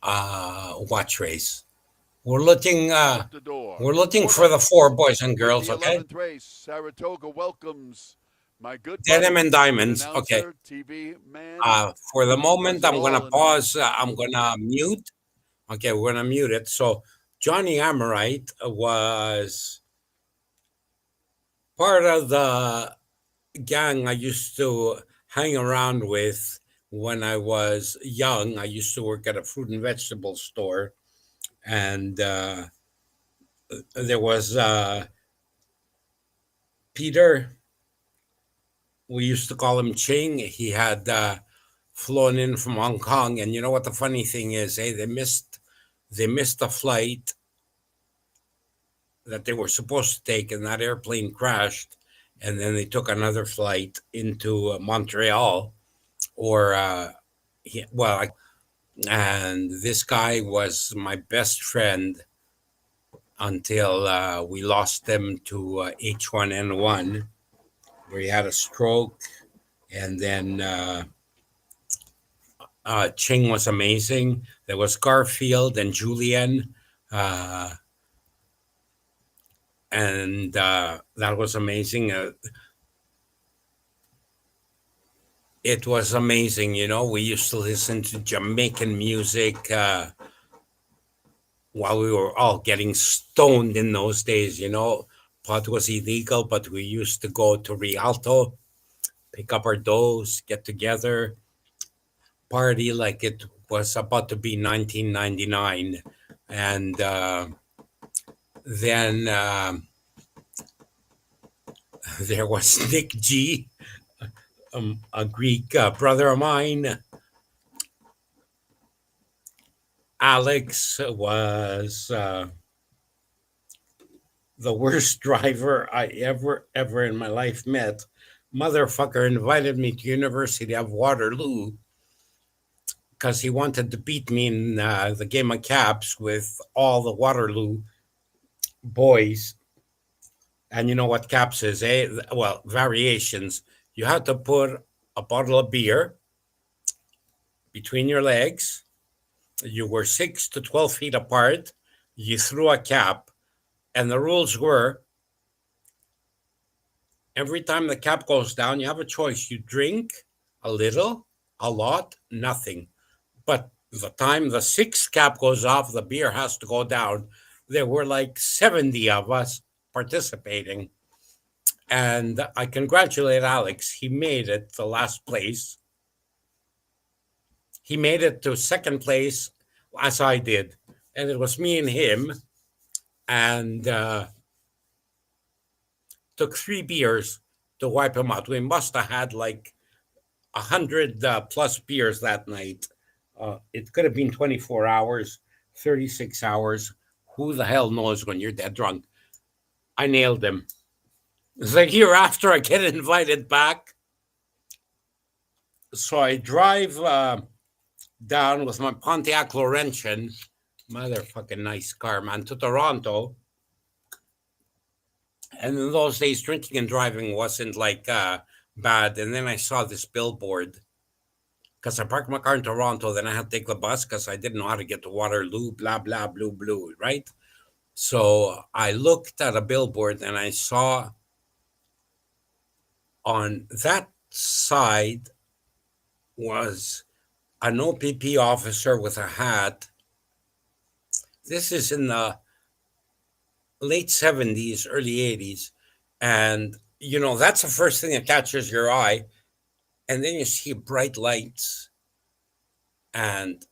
Watch race. We're looking for the 4, boys and girls, okay? Race, Saratoga welcomes my good Denim and Diamonds. Okay. TV man. For the moment, I'm gonna pause. I'm gonna mute. Okay, we're gonna mute it. So Johnny Amorite was part of the gang I used to hang around with when I was young. I used to work at a fruit and vegetable store, and there was Peter. We used to call him Ching. He had flown in from Hong Kong, and you know what the funny thing is? They missed the flight that they were supposed to take, and that airplane crashed. And then they took another flight into Montreal, and this guy was my best friend until we lost him to H1N1, where he had a stroke. And then Ching was amazing. There was Garfield and Julian. And that was amazing. It was amazing, you know. We used to listen to Jamaican music while we were all getting stoned in those days, you know. Pot was illegal, but we used to go to Rialto, pick up our doughs, get together, party like it was about to be 1999. And then there was Nick G, a Greek brother of mine. Alex was the worst driver I ever in my life met. Motherfucker invited me to University of Waterloo because he wanted to beat me in the game of caps with all the Waterloo boys. And you know what caps is, eh? Well, variations. You have to put a bottle of beer between your legs. You were 6 to 12 feet apart. You threw a cap. And the rules were Every time the cap goes down, you have a choice. You drink a little, a lot, nothing. But the time the sixth cap goes off, the beer has to go down. There were like 70 of us participating. And I congratulate Alex. He made it to last place. He made it to second place, as I did. And it was me and him. And took 3 beers to wipe him out. We must have had like 100 plus beers that night. It could have been 24 hours, 36 hours. Who the hell knows when you're that drunk? I nailed him. It's like year after I get invited back. So I drive down with my Pontiac Laurentian, motherfucking nice car, man, to Toronto. And in those days, drinking and driving wasn't like bad. And then I saw this billboard because I parked my car in Toronto. Then I had to take the bus because I didn't know how to get to Waterloo, blah, blah, blue, right? So I looked at a billboard and I saw on that side was an OPP officer with a hat. This is in the late 70s, early 80s. And, you know, that's the first thing that catches your eye. And then you see bright lights and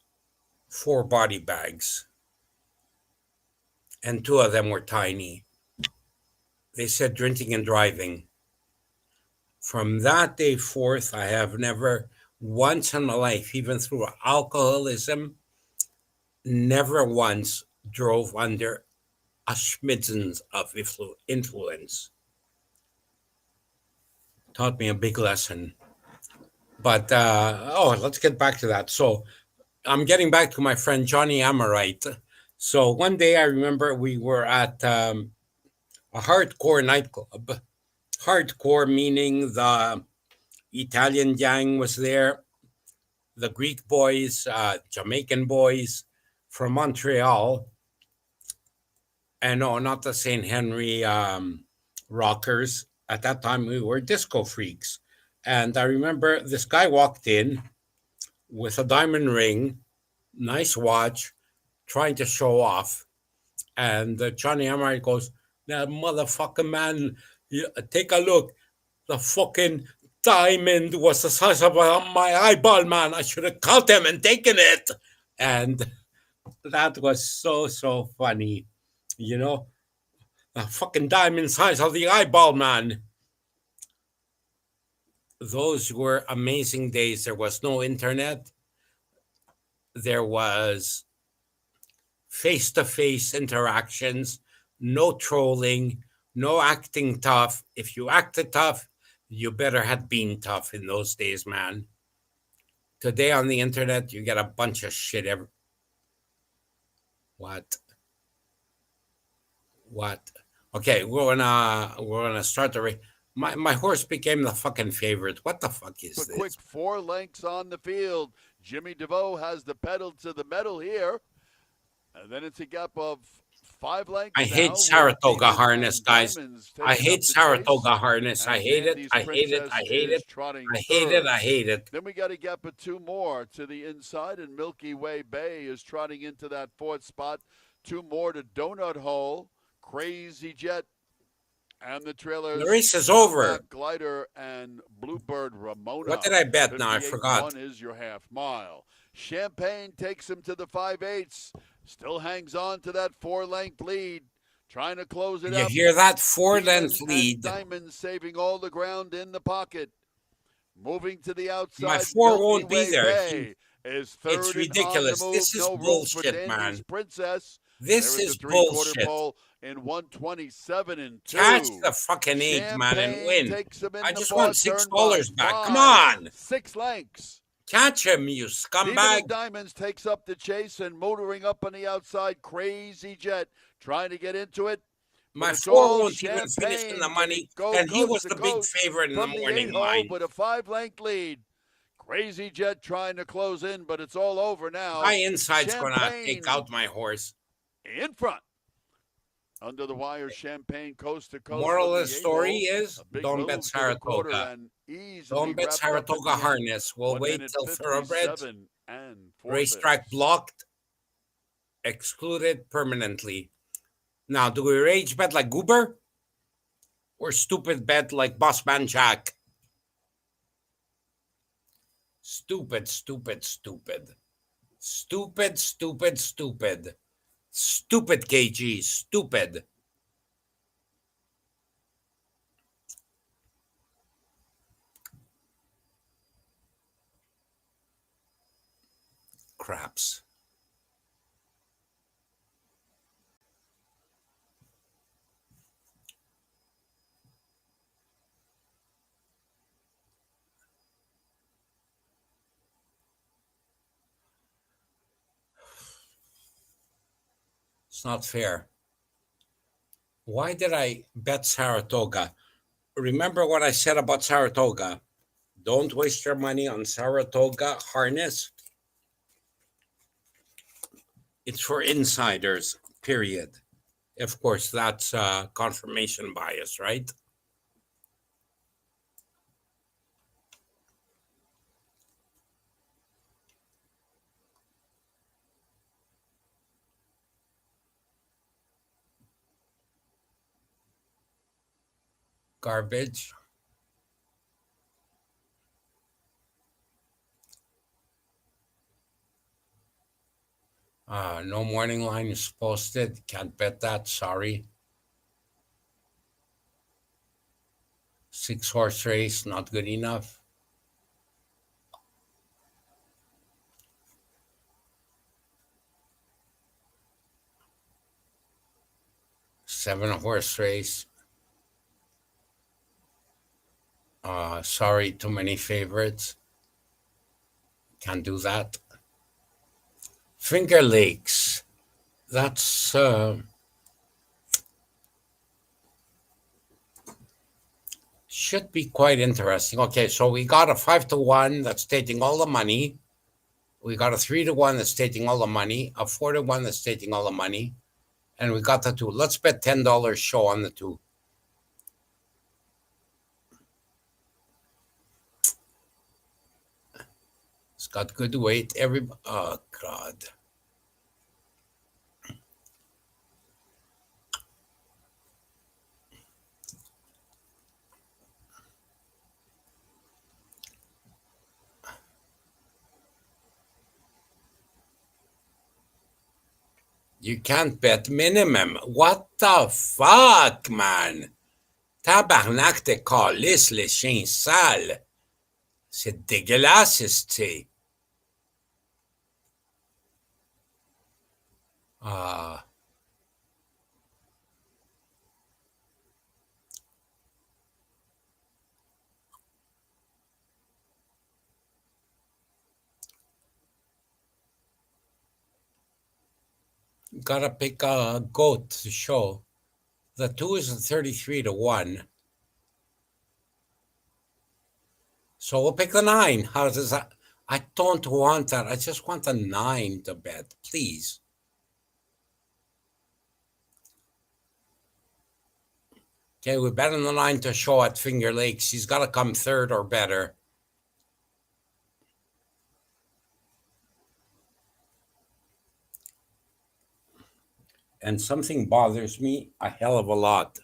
4 body bags. And 2 of them were tiny. They said drinking and driving. From that day forth, I have never once in my life, even through alcoholism, never once drove under a schmitzens of influence. Taught me a big lesson. But, let's get back to that. So I'm getting back to my friend Johnny Amorite. So one day I remember we were at a hardcore nightclub. Hardcore meaning the Italian gang was there, the Greek boys, Jamaican boys from Montreal. And no, not the St. Henry rockers. At that time, we were disco freaks. And I remember this guy walked in with a diamond ring, nice watch, trying to show off. And Johnny Amorite goes, "That motherfucking man, take a look. The fucking diamond was the size of my eyeball, man. I should have caught him and taken it." And that was so funny. You know, a fucking diamond size of the eyeball, man. Those were amazing days. There was no internet. There was face-to-face interactions, no trolling, no acting tough. If you acted tough, you better had been tough in those days, man. Today on the internet, you get a bunch of shit. What? Okay, we're gonna start the race. My horse became the fucking favorite. What the fuck is this? A quick 4 lengths on the field. Jimmy DeVoe has the pedal to the metal here. And then it's a gap of 5 lengths. I hate Saratoga harness, guys. I hate Saratoga harness. I hate it. I hate it. I hate it. I hate it. I hate it. Then we got a gap of 2 more to the inside, and Milky Way Bay is trotting into that 4th spot. 2 more to Donut Hole, Crazy Jet, and the trailers. The race is over. Glider and Bluebird Ramona. What did I bet now? I forgot. 1 is your half mile. Champagne takes him to the 5/8. Still hangs on to that 4-length lead. Trying to close it up. You hear that 4-length lead? Diamond saving all the ground in the pocket. Moving to the outside. My 4 won't be there. It's ridiculous. This is bullshit, man. Princess. This is bullshit. In 127-2. Catch the fucking 8, man, and win. I just want $6 back. Come on. 6 lengths. Catch him, you scumbag. Diamonds takes up the chase and motoring up on the outside. Crazy Jet trying to get into it. My 4 won't even finish in the money, and he was the big favorite in the morning line. With a 5-length lead. Crazy Jet trying to close in, but it's all over now. My inside's going to take out my horse. In front. Under the wire, Champagne coast to coast. Moral from of the the story 8-hole. is A big don't bet move to the quarter Saratoga. and easily Don't bet wrapped up at Saratoga the end. harness. We'll 1 wait minute till thoroughbred. 57 and 4 Racetrack fifths. blocked. Excluded permanently. Now, do we rage bet like Goober? Or stupid bet like Bossman Jack? Stupid, stupid, stupid. Stupid, stupid, stupid. Stupid, KG. Stupid. Craps. It's not fair. Why did I bet Saratoga? Remember what I said about Saratoga. Don't waste your money on Saratoga harness. It's for insiders, period. Of course, that's confirmation bias, right? Garbage. No morning line is posted. Can't bet that. Sorry. 6-horse race, not good enough. Seven-horse race. Sorry, too many favorites. Can't do that. Finger Lakes. That's should be quite interesting. Okay, so we got a 5-1 that's taking all the money. We got a 3-1 that's taking all the money. A 4-1 that's taking all the money. And we got the 2. Let's bet $10 show on the 2. It's got good weight. Oh, God. You can't bet minimum. What the fuck, man? Tabarnak de calice, les chiens sales. C'est dégueulasse, c'est. Gotta pick a goat to show. The 2 is a 33-1. So we'll pick the 9. How does that? I don't want that. I just want the 9 to bet, please. Okay, we bet on the 9 to show at Finger Lakes. He's got to come 3rd or better. And something bothers me a hell of a lot.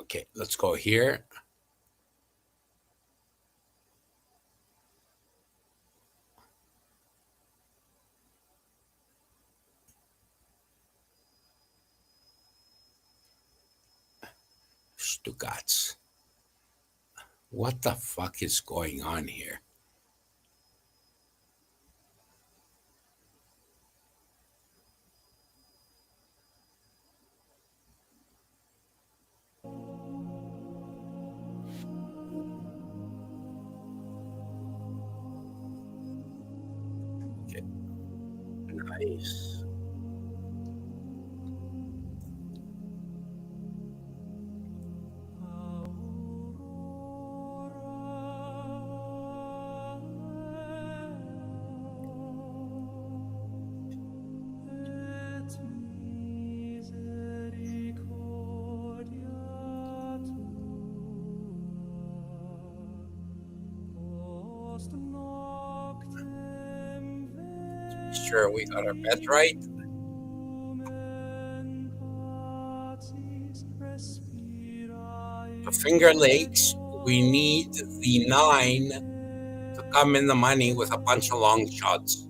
Okay, let's go here. Stugatz. What the fuck is going on here? Okay. Nice. sure we got our bet right. The Finger Lakes, we need the 9 to come in the money with a bunch of long shots.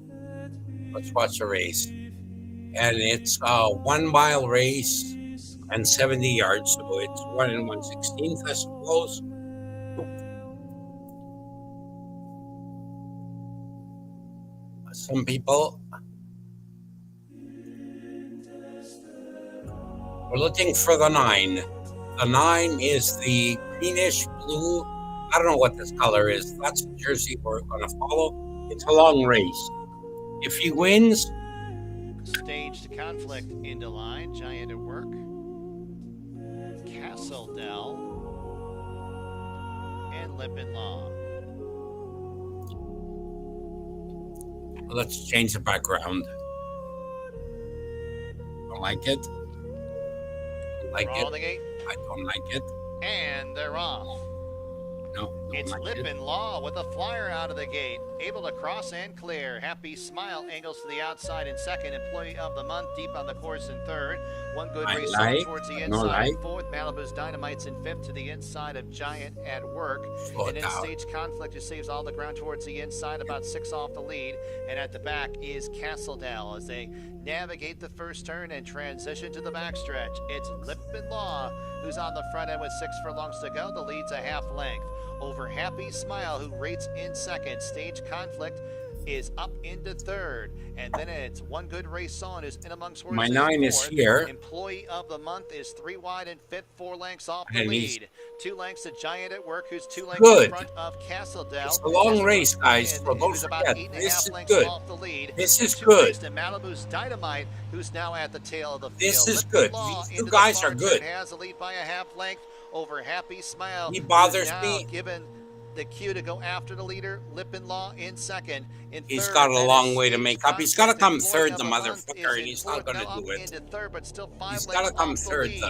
Let's watch the race. And it's a 1 mile race and 70 yards, so it's 1 1/16, I suppose. Some people are looking for the 9. The 9 is the greenish blue. I don't know what this color is. That's the jersey we're going to follow. It's a long race. If he wins, Staged conflict into line. Giant at work. Castledell and Lippin Law. let's change the background. Don't like it. Don't like Draw it. the gate. I don't like it. And they're off. No, don't It's like Lippin it. Law with a flyer out of the gate. Able to cross and clear. Happy Smile angles to the outside in second. Employee of the month deep on the course in third. One good I race like, towards the no inside in like. fourth. Malibu's Dynamite's in fifth to the inside of Giant at work. Slow And it then down. Stage Conflict just saves all the ground towards the inside, about 6 off the lead. And at the back is Castledell as they navigate the first turn and transition to the backstretch. It's Lippin Law who's on the front end with 6 furlongs to go. The lead's a half length over Happy Smile, who rates in second. Stage Conflict is up into third, and then it's One Good Race On is in amongst horses. My 9 is fourth. here. Employee of the month is 3 wide and fifth, 4 lengths off the And he's lead. 2 lengths to Giant at work, who's 2 lengths good. in front of Castledell. It's a long As race, guys, and so don't who's about forget, 8.5 this is lengths good. off the lead. This is 2 good. lengths to Malibu's Dynamite, who's now at the tail of the field. This is Lippin good. Law These into two the guys far are good. turn, has the lead by a half length over Happy Smile. He who's bothers now me. given the cue to go after the leader. Lippin Law in second. In He's third, got a that is long way to Stage make up. He's got to Conflict. come Employee third, of the month is motherfucker, and in he's not fourth, going to now do up it. into third, but still 5 He's lengths got to come off the third. lead.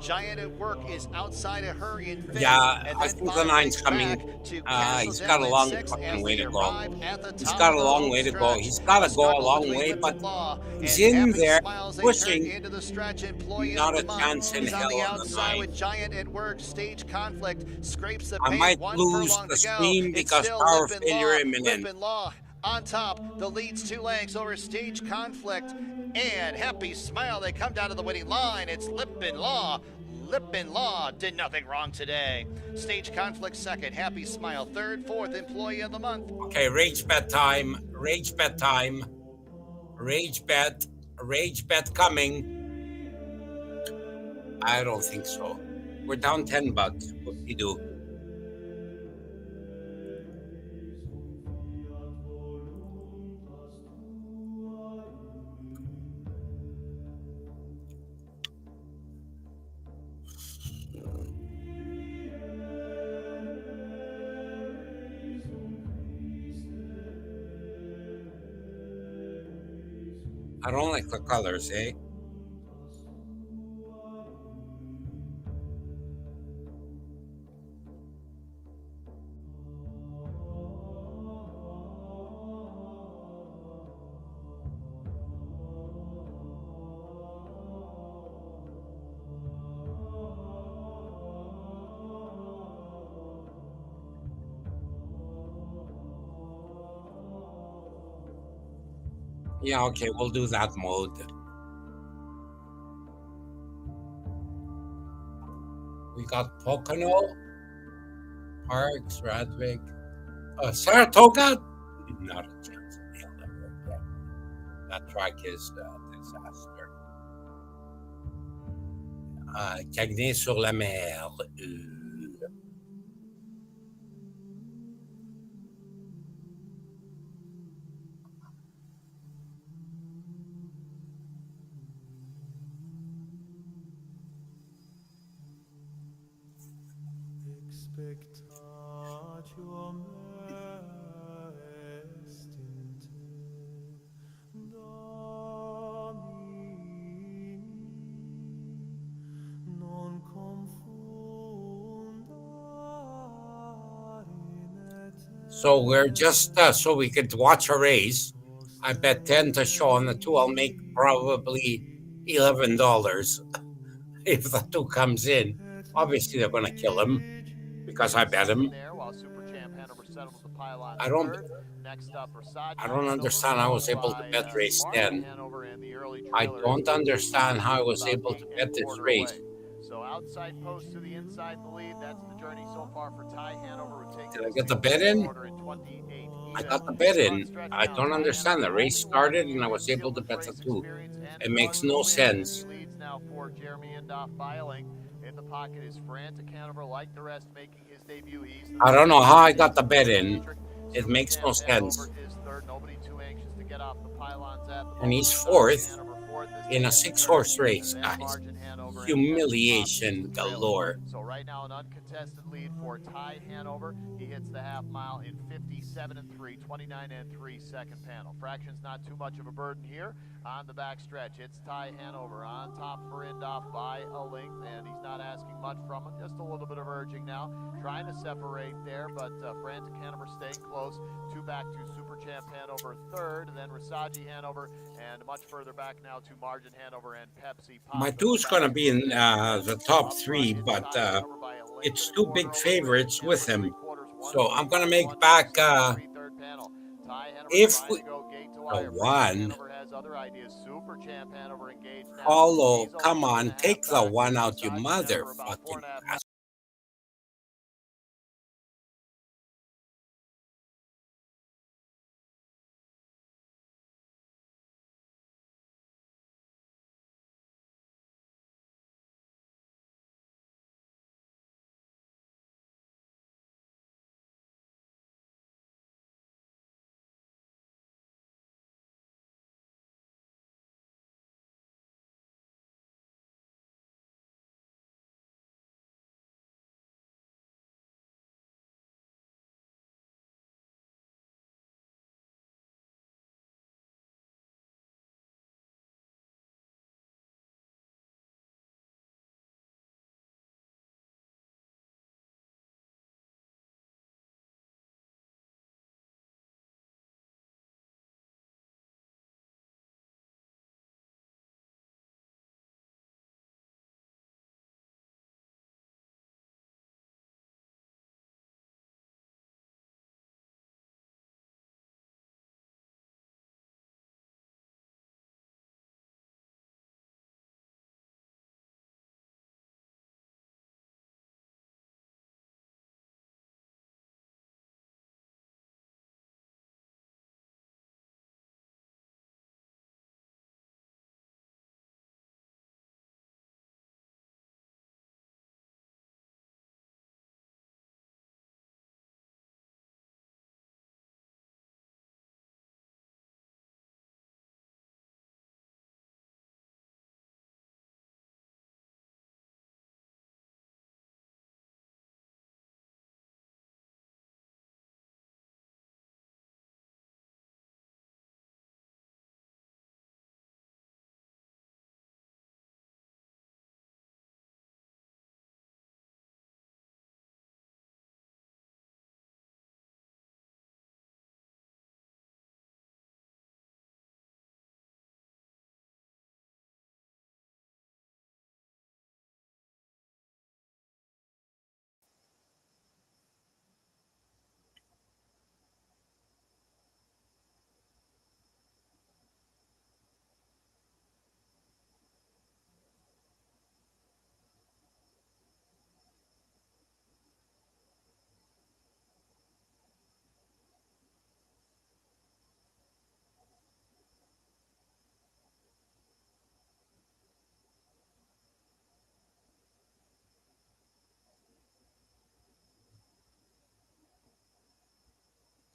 Giant at work is outside of her in fifth. Yeah, and I then think the 5 9's lengths coming. back to He's Castledell got a in long sixth fucking as way they to go. arrive at the He's top got of a the long home way to go. stretch. He's got to go a struggle long between way, Lippin but Law he's and in Happy there Smile as they turn pushing. into the stretch. Employee Not of a the month chance in is on hell the on the outside 9. with Giant at work. Stage Conflict scrapes the I pace. might 1 lose furlong the to go. stream It's because still power Lippin failure Law. imminent. Lippin Law on top. The lead's 2 lengths over Stage Conflict and Happy Smile. They come down to the winning line. It's Lippin Law. Lippin Law did nothing wrong today. Stage Conflict second. Happy Smile third. Fourth, Employee of the month. Okay, rage bet time. Rage bet time. Rage bet. Rage bet coming. I don't think so. We're down $10. What do you do? I don't like the colors, eh? Yeah, okay, we'll do that mode. We got Pocono, Parks, Radwick, Saratoga. Not a chance in hell that will get. That track is a disaster. Cagney-sur-la-Mer. So we're just so we could watch a race. I bet 10 to show on the 2. I'll make probably $11 if the 2 comes in. Obviously, they're going to kill him because I bet him. There, while Super Champ Hanover settled at the pylon I don't. third. Next up, I don't understand how I was able to bet race 10. I don't understand how I was able to bet this race. So outside post to the inside the lead. That's the journey so far for Ty Hanover. Did I get the bet in? I got the bet in. I don't understand. The race started and I was able to bet the 2. It makes no sense. Leads now for Jeremy Indoff Biling. In the pocket is Frantic Hanover, like the rest, making his debut. I don't know how I got the bet in. It makes no sense. And he's 4th in a 6-horse race, guys. Humiliation galore. So right now an uncontested lead for Ty Hanover. He hits the half mile in 57 and 3, 29 and 3 second panel. Fraction's not too much of a burden here on the back stretch. It's Ty Hanover on top for Indoff by a length, and he's not asking much from him. Just a little bit of urging now, trying to separate there, but Frantic Hanover staying close. 2 back to Super Champ Hanover third, and then Rasaji Hanover, and much further back now to Margin Hanover and Pepsi Pop. My 2's going to be in the top 3, but it's 2 big favorites with him. So I'm going to make back if we, the 1. Paulo, come on, take the 1 out, you motherfucking ass.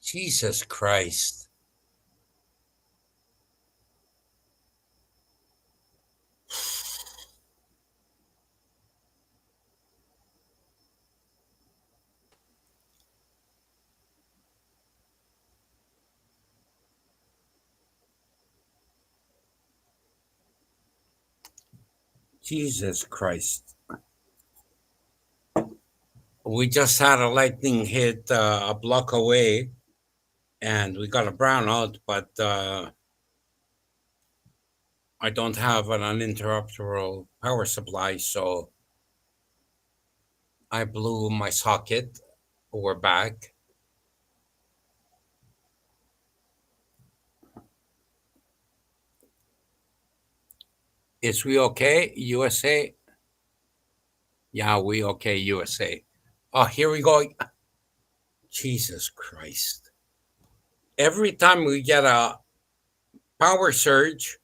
Jesus Christ. Jesus Christ. We just had a lightning hit a block away, and we got a brownout, but I don't have an uninterruptible power supply, so I blew my socket. We're back. Is we okay, USA? Yeah, we okay, USA. Oh, here we go. Jesus Christ. Every time we get a power surge,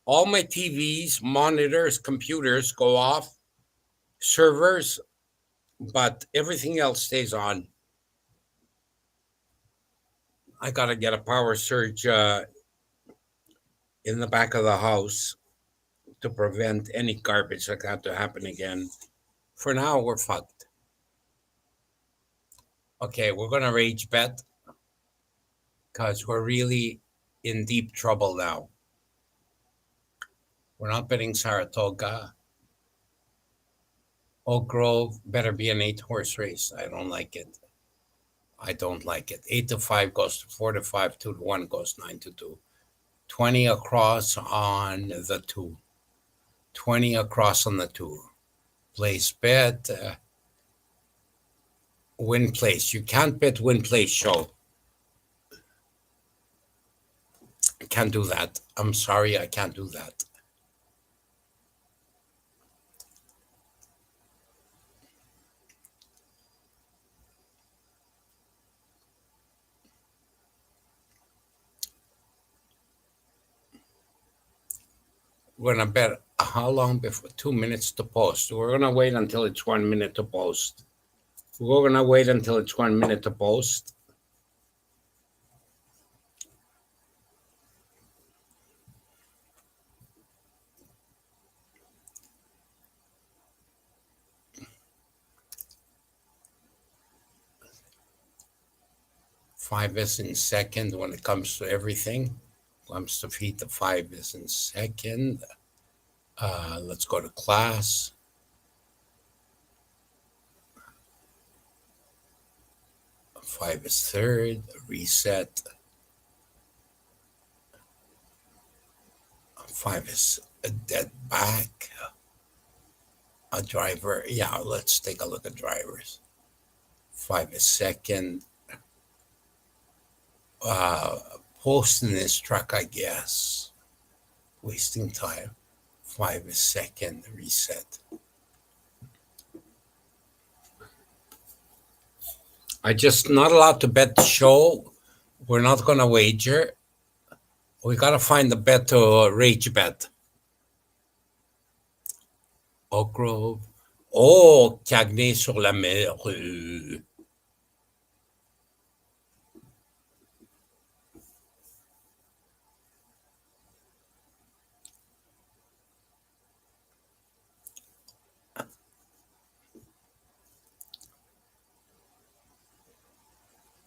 all my TVs, monitors, computers go off, servers, but everything else stays on. I got to get a power surge in the back of the house to prevent any garbage like that to happen again. For now, we're fucked. Okay, we're going to rage bet because we're really in deep trouble now. We're not betting Saratoga. Oak Grove better be an 8-horse race. I don't like it. I don't like it. 8-5 goes to 4-5, 2-1 goes 9-2. 20 across on the 2. 20 across on the 2. Place bet. Win place. You can't bet win place show. I can't do that. I'm sorry, I can't do that. We're going to bet how long before 2 minutes to post. We're going to wait until it's 1 minute to post. We're going to wait until it's 1 minute to post. Five is in second when it comes to everything. Comes to feet, the 5 is in second. Let's go to class. Five is third. Reset. 5 is a dead back. A driver. Yeah, let's take a look at drivers. 5 is second. Posting this truck, I guess. Wasting time. 5 is second. Reset. I just not allowed to bet the show. We're not going to wager. We got to find the bet to rage bet. Oak Grove. Oh, Cagney sur la mer.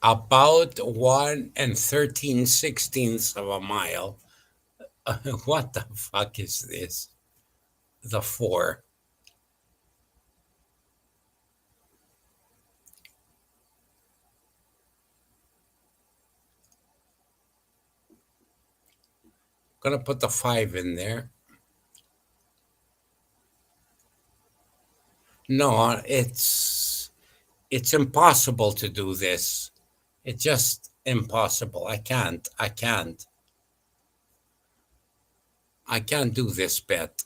About 1 13/16 of a mile. What the fuck is this? The 4. Gonna put the 5 in there. No, it's impossible to do this. It's just impossible. I can't do this bet.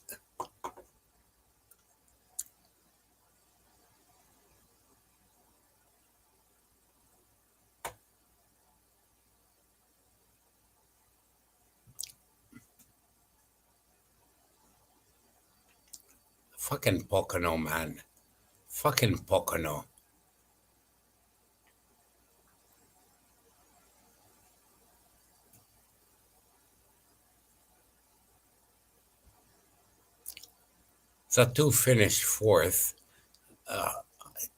Fucking Pocono, man. Fucking Pocono. The 2 finished 4th.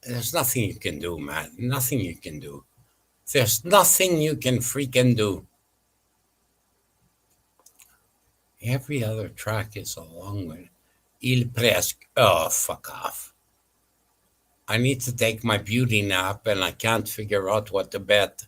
There's nothing you can do, man. Nothing you can do. There's nothing you can freaking do. Every other track is a long one. Il presque. Oh, fuck off. I need to take my beauty nap and I can't figure out what to bet.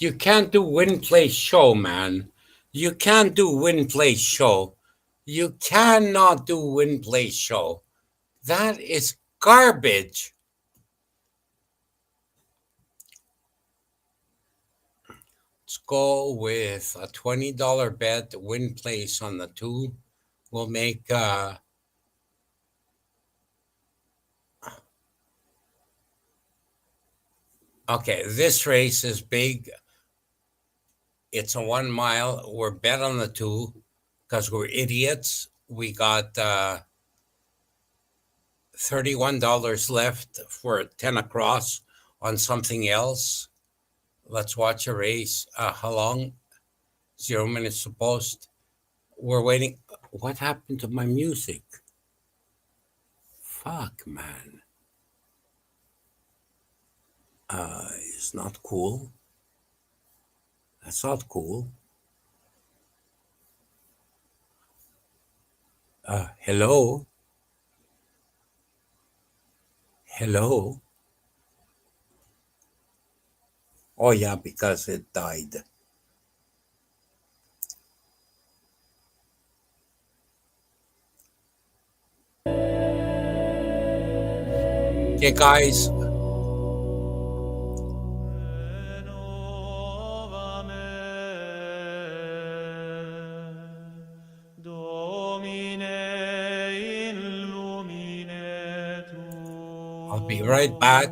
You can't do win, play, show, man. You can't do win, play, show. You cannot do win, play, show. That is garbage. Let's go with a $20 bet, win place on the 2. We'll make okay, this race is big. It's a 1 mile. We're bet on the 2 because we're idiots. We got $31 left for 10 across on something else. Let's watch a race. How long? 0 minutes to post. We're waiting. What happened to my music? Fuck, man. It's not cool. That's not cool. Hello? Hello? Oh, yeah, because it died. Okay, guys. I'll be right back.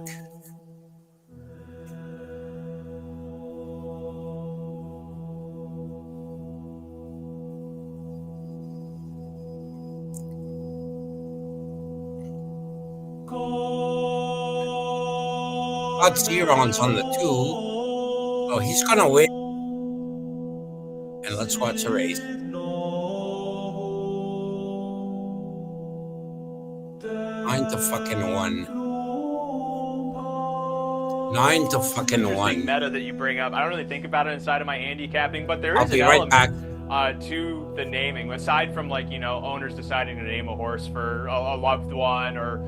Got Zeron's on the 2. Oh, he's gonna win. And let's watch the race. 9-1. 9-1. Meta that you bring up. I don't really think about it inside of my handicapping, but there is I'll be an right back. To the naming. Aside from owners deciding to name a horse for a loved one or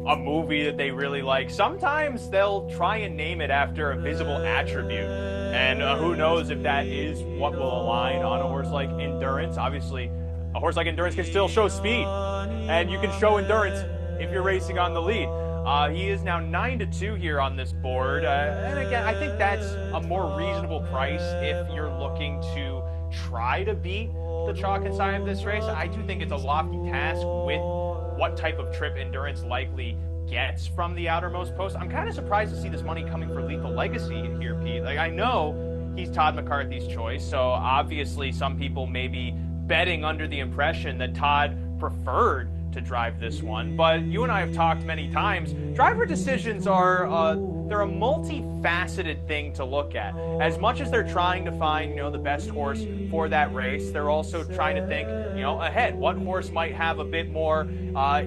a movie that they really like, sometimes they'll try and name it after a visible attribute. And who knows if that is what will align on a horse like Endurance. Obviously, a horse like Endurance can still show speed, and you can show endurance if you're racing on the lead. He is now 9-2 here on this board. And again, I think that's a more reasonable price if you're looking to try to beat the chalk inside of this race. I do think it's a lofty task with what type of trip Endurance likely gets from the outermost post. I'm kind of surprised to see this money coming for Lethal Legacy here, Pete. I know he's Todd McCarthy's choice, so obviously some people may be betting under the impression that Todd preferred to drive this one, but you and I have talked many times. Driver decisions are they're a multifaceted thing to look at. As much as they're trying to find the best horse for that race, they're also trying to think ahead. What horse might have a bit more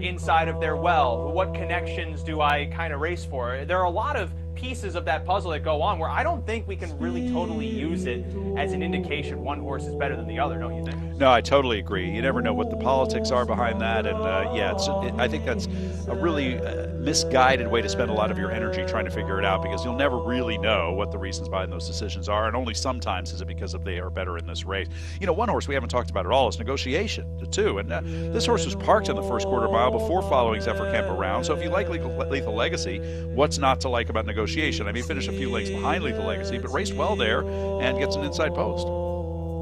inside of their well? What connections do I kind of race for? There are a lot of pieces of that puzzle that go on where I don't think we can really totally use it as an indication one horse is better than the other, don't you think? No, I totally agree. You never know what the politics are behind that, and I think that's a really misguided way to spend a lot of your energy trying to figure it out, because you'll never really know what the reasons behind those decisions are, and only sometimes is it because they are better in this race. One horse we haven't talked about at all is Negotiation, the 2, and this horse was parked in the first quarter mile before following Zephyr Kemp around, so if you like Lethal Legacy, what's not to like about Negotiation? I mean, finished a few lengths behind Lethal Legacy, but raced well there and gets an inside post.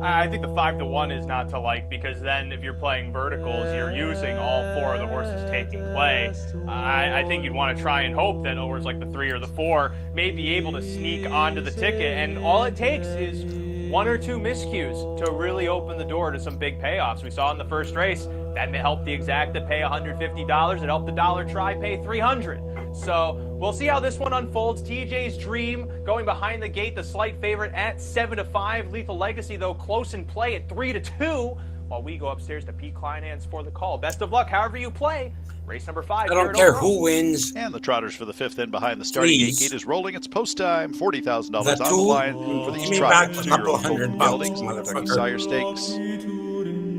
I think the 5-1 is not to like, because then if you're playing verticals, you're using all 4 of the horses taking play. I think you'd want to try and hope that a horse like the 3 or the 4 may be able to sneak onto the ticket, and all it takes is 1 or 2 miscues to really open the door to some big payoffs. We saw in the first race that helped the Exacta pay $150. It helped the Dollar Try pay $300. So we'll see how this one unfolds. TJ's Dream going behind the gate, the slight favorite at 7-5. Lethal Legacy, though, close in play at 3-2. While we go upstairs to Pete Kleinhans for the call. Best of luck, however you play. Race number 5. I don't care who wins. And the Trotters for the 5th in behind the starting gate. Gate is rolling. It's post time. $40,000 on the line for these Trotters. 2-year-old Golden Geldings, Kentucky Sire Stakes.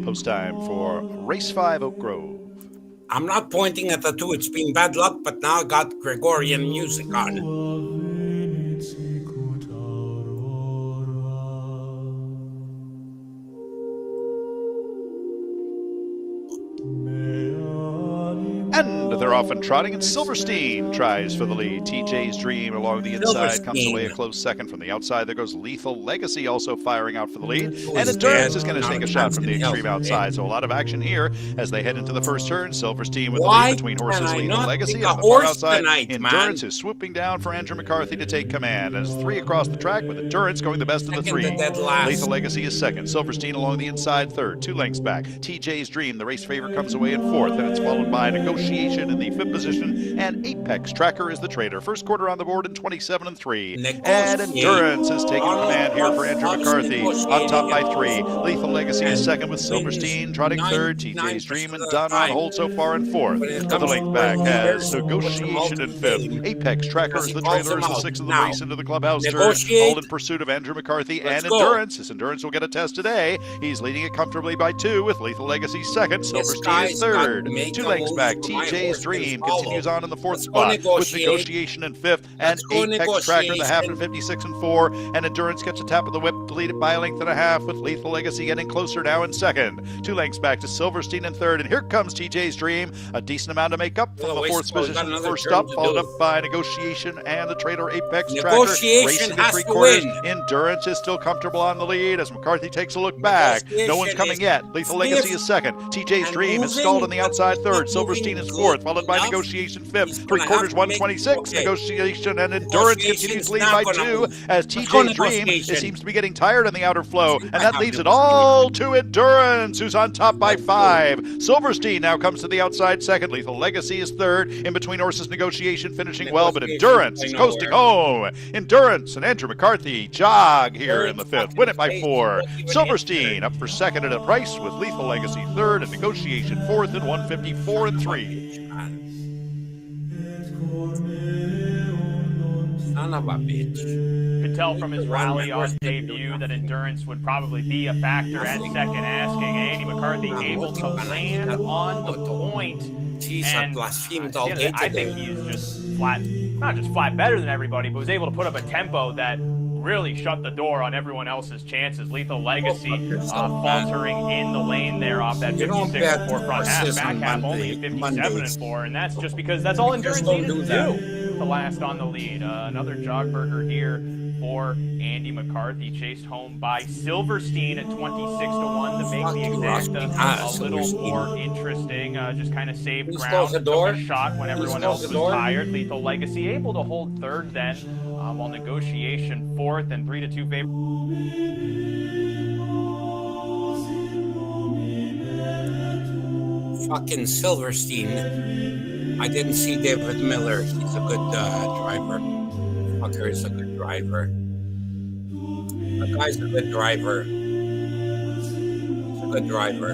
Post time for race 5, Oak Grove. I'm not pointing at the 2. It's been bad luck, but now I got Gregorian music on. And they're off and trotting, and Silverstein tries for the lead. TJ's Dream along the inside comes away a close second. From the outside, there goes Lethal Legacy also firing out for the lead. And Endurance is going to take a shot from the extreme outside. So a lot of action here as they head into the first turn. Silverstein with the lead between Horses, Lethal Legacy. And on the far outside, Endurance is swooping down for Andrew McCarthy to take command. And it's 3 across the track with Endurance going the best of the 3. Lethal Legacy is second. Silverstein along the inside third. 2 lengths back. TJ's Dream, the race favorite, comes away in fourth. And it's followed by Negotiation in the 5th position. And Apex Tracker is the trader. First quarter on the board in 27-3. And Endurance is taking command here for Andrew McCarthy. On top by 3. Lethal Legacy is second with Silverstein trotting third. TJ's Dream and Done on hold so far in fourth. The length back has Negotiation in 5th. Apex Tracker is the trailer as the 6th of the race into the clubhouse turn. All in pursuit of Andrew McCarthy and Endurance. His Endurance will get a test today. He's leading it comfortably by 2 with Lethal Legacy second. Silverstein is third. 2 lengths back. TJ's Dream continues on in the 4th spot with Negotiation in 5th. And Apex Tracker the half in 56-4. And Endurance gets a tap of the whip to lead it by a length and a half with Lethal Legacy getting closer now in second. 2 lengths back to Silverstein in third. And here comes TJ's Dream. A decent amount to make up from the 4th position. First up, followed up by Negotiation and the trader Apex Tracker. Racing to 3 quarters. Endurance is still comfortable on the lead as McCarthy takes a look back. No one's coming yet. Lethal Legacy is second. TJ's Dream is stalled on the outside third. Silverstein is fourth, followed by Negotiation fifth. 3 quarters 126. Negotiation and Endurance continues to lead by 2 as TJ's Dream seems to be getting tired on the outer flow, and that leaves it all to Endurance, who's on top by 5. Silverstein now comes to the outside second. Lethal Legacy is third. In between Horses, Negotiation finishing well, but Endurance is coasting home. Endurance and Andrew McCarthy jog here in the 5th. Win it by 4. Silverstein up for second at a price with Lethal Legacy third and Negotiation fourth at 154-3. Son of a bitch. Could tell from his rally on debut that Endurance would probably be a factor at second asking. Andy McCarthy able to land on the point. Jeez, I blasphemed all day I think he's just flat, not just flat better than everybody, but was able to put up a tempo that really shut the door on everyone else's chances. Lethal Legacy faltering in the lane there off that 56-4 front half. Back half only at 57-4, and that's just because that's all Endurance needed to do to last on the lead. Another jogburger here for Andy McCarthy, chased home by Silverstein at 26-1 to make the exacta a little more interesting. Just kind of saved ground, took a shot when everyone else was tired. Lethal Legacy able to hold third then, while Negotiation fourth and 3-2 favor. Fucking Silverstein. I didn't see David Miller. He's a good driver. Fucker is a good driver. The guy's a good driver. He's a good driver.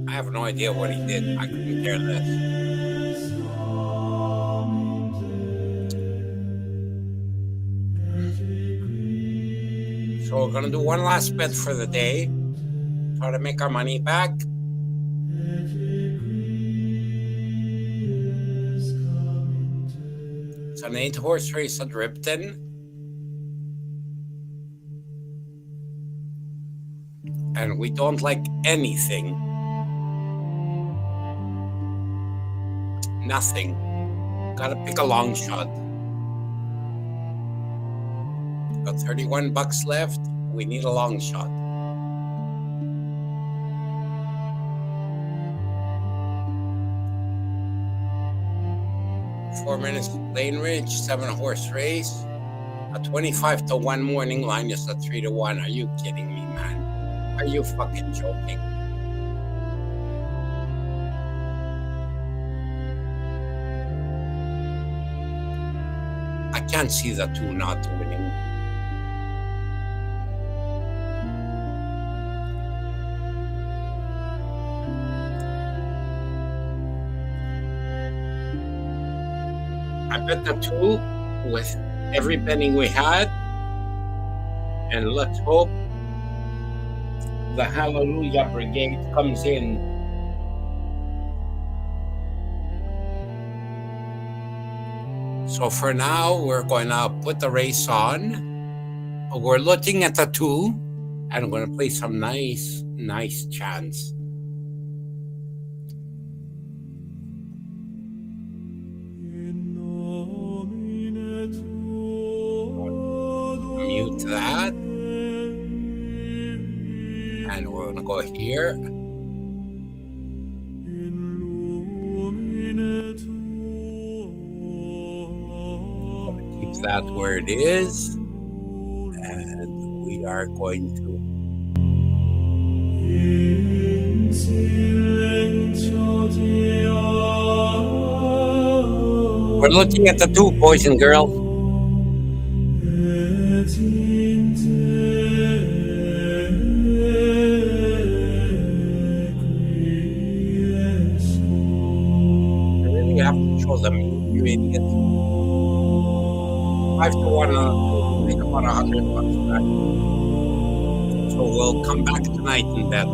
I have no idea what he did. I couldn't care less. So we're gonna do one last bet for the day. Try to make our money back. It's an 8-horse race at Ripton. And we don't like anything. Nothing. Gotta pick a long shot. Got $31 left. We need a long shot. Four minutes Lane Ridge, 7-horse race. A 25-1 morning line is a 3-1. Are you kidding me, man? Are you fucking joking? I can't see the 2 not winning. I bet the 2 with every penny we had, and let's hope the Hallelujah Brigade comes in. So for now, we're going to put the race on. We're looking at the 2, and we're going to play some nice chance. we're gonna go here. Keep that where it is, and we are going to. We're looking at the two, boys and girls. I really have to show them, you idiot. 5 to 1 on make about $100 back. So we'll come back tonight and bet.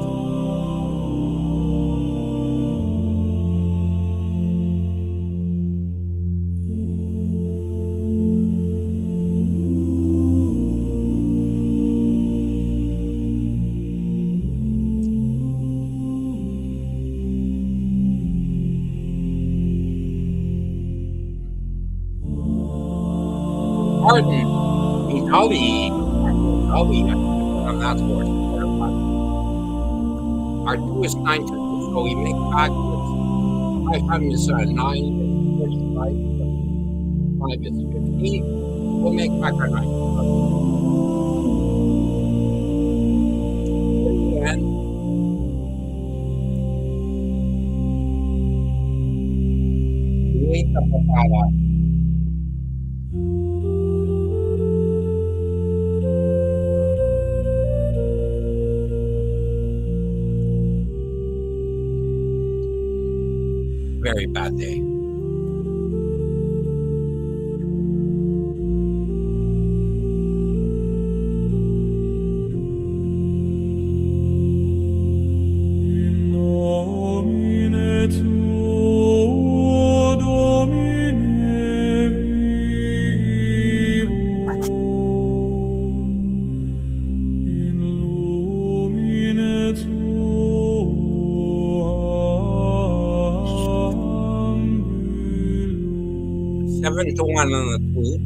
Pardon, Italy on that horse. Our 2 is 9 to 2, so we make back with 5 times 9 is 45, 5 is 50. We'll make back our 9. And wait up para. Very bad day. Seven to 1 on the 2.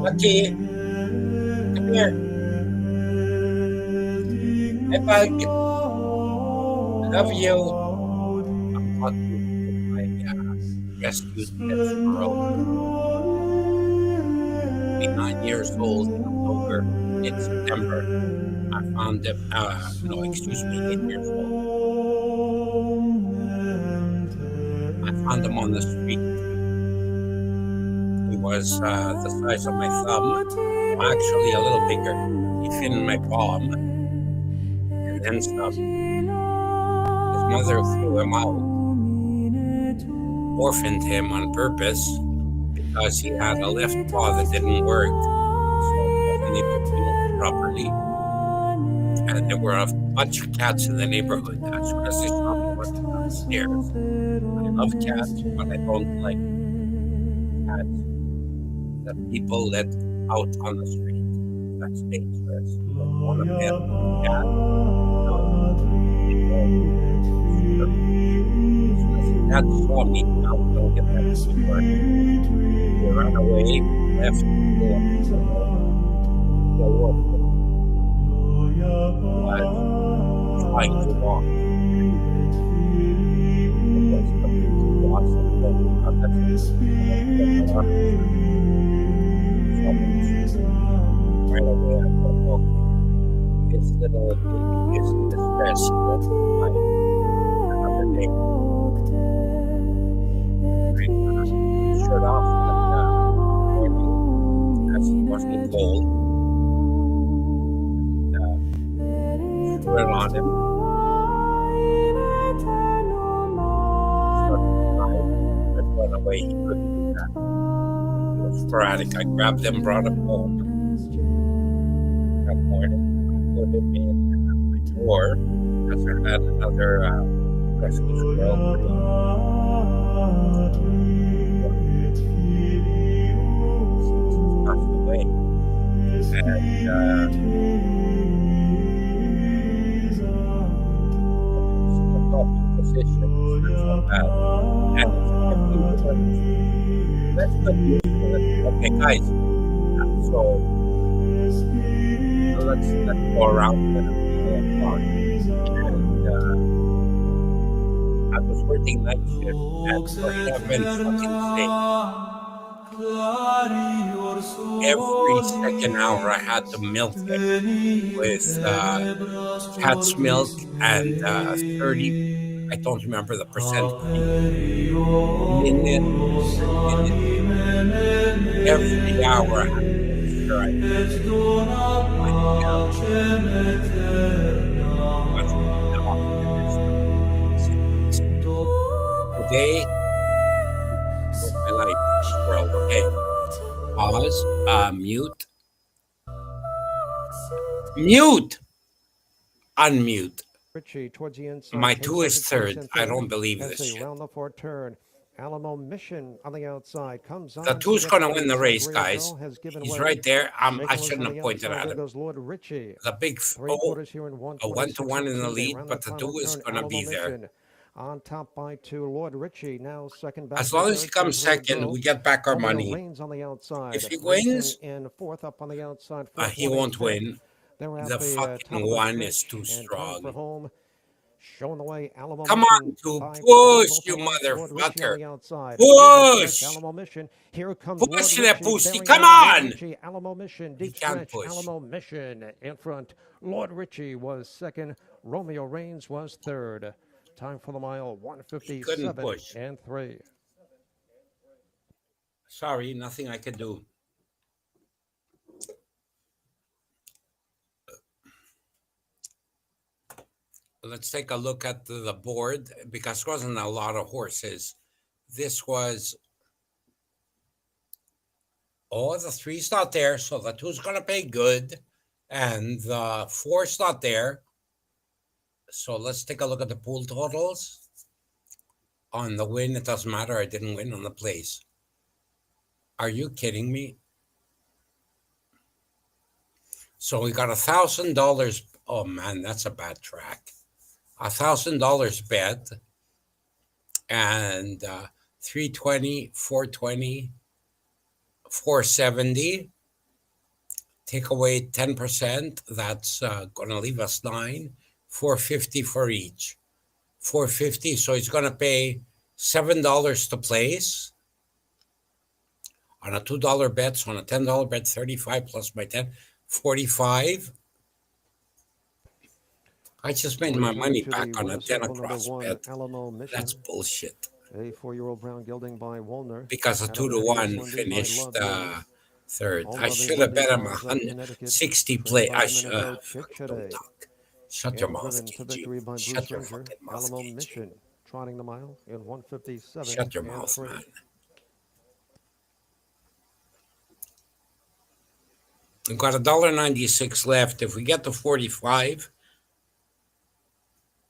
Lucky, come here. Hey, bug. I love you. I'm not my rescued pet squirrel. 9 years old in October, in September. I found them, no, excuse me, 8 years old. I found them on the street. He was the size of my thumb, actually a little bigger. He fit in my palm, and then some. His mother threw him out, orphaned him on purpose because he had a left paw that didn't work, so he wasn't able to move properly. And there were a bunch of cats in the neighborhood. As soon as they saw me running downstairs, I love cats, but I don't like cats that people let out on the street. That's dangerous. Don't want to pet a cat. No. As soon as the cat saw me, I don't get that anymore. He ran away, left, was trying to walk. Right away, I thought, okay, this little baby is in distress. He won't survive another day. Right? Shirt off that morning as it wasn't cold. Threw it on him. Started to cry. But run away. He couldn't do that. He was sporadic. I grabbed him, brought him home that morning. I put him in my drawer because I had another rescue squirrel passed away. And position. That's not bad. And it's a 15 That's good news. Okay, guys. So let's go around at 4 o'clock. And I was working night shift and for 7 fucking days. Every second hour I had to milk it with cat's milk and 30, I don't remember the percent, minute per minute. Every hour I had to make sure I my milk was today was my life world. Okay. Pause. Mute. Mute. Unmute. Richie towards the inside. My 2 is third. I don't believe this shit. Round the fourth turn. Alamo Mission on the outside comes on. The 2's going to win the race, guys. He's right there. I shouldn't have pointed at him. The big a 1-to-1 in the lead, but the 2 is going to be there. On top by 2, Lord Richie now second. As long as he comes second, we get back our money. If he wins, in fourth up on the outside, he won't win. The fucking 1 is too strong. Showing the way, Alamo Come Mission on, to by push, you motherfucker. Push! Alamo Mission. Here comes Push Lord that Richie, pussy. bearing Come down on! Richie, Alamo Mission, He deep can't stretch. push. Alamo Mission in front. Lord Richie was second. Romeo Reigns was third. Time for the mile, 157 and 3. Sorry, nothing I could do. Let's take a look at the board because there wasn't a lot of horses. This was, the 3's not there, so the 2's going to pay good, and the 4's not there. So let's take a look at the pool totals. On the win, it doesn't matter. I didn't win on the place. Are you kidding me? So we got $1,000. Oh man, that's a bad track. $1,000 bet and 320, 420, 470. Take away 10%. That's going to leave us 9. 450 for each. 450. So he's going to pay $7 to place on a $2 bet. So on a $10 bet, 35 plus my 10, 45. I just made my money back on a 10 across bet. That's bullshit. A 4-year-old brown gelding by Woolner. Because a 2-to-1 finished third. I should have bet him 160 play. I should don't talk. Shut your mouth, KG. Shut your fucking mouth, KG. Trotting the mile in 157. Shut your mouth, man. We've got $1.96 left. If we get to 45,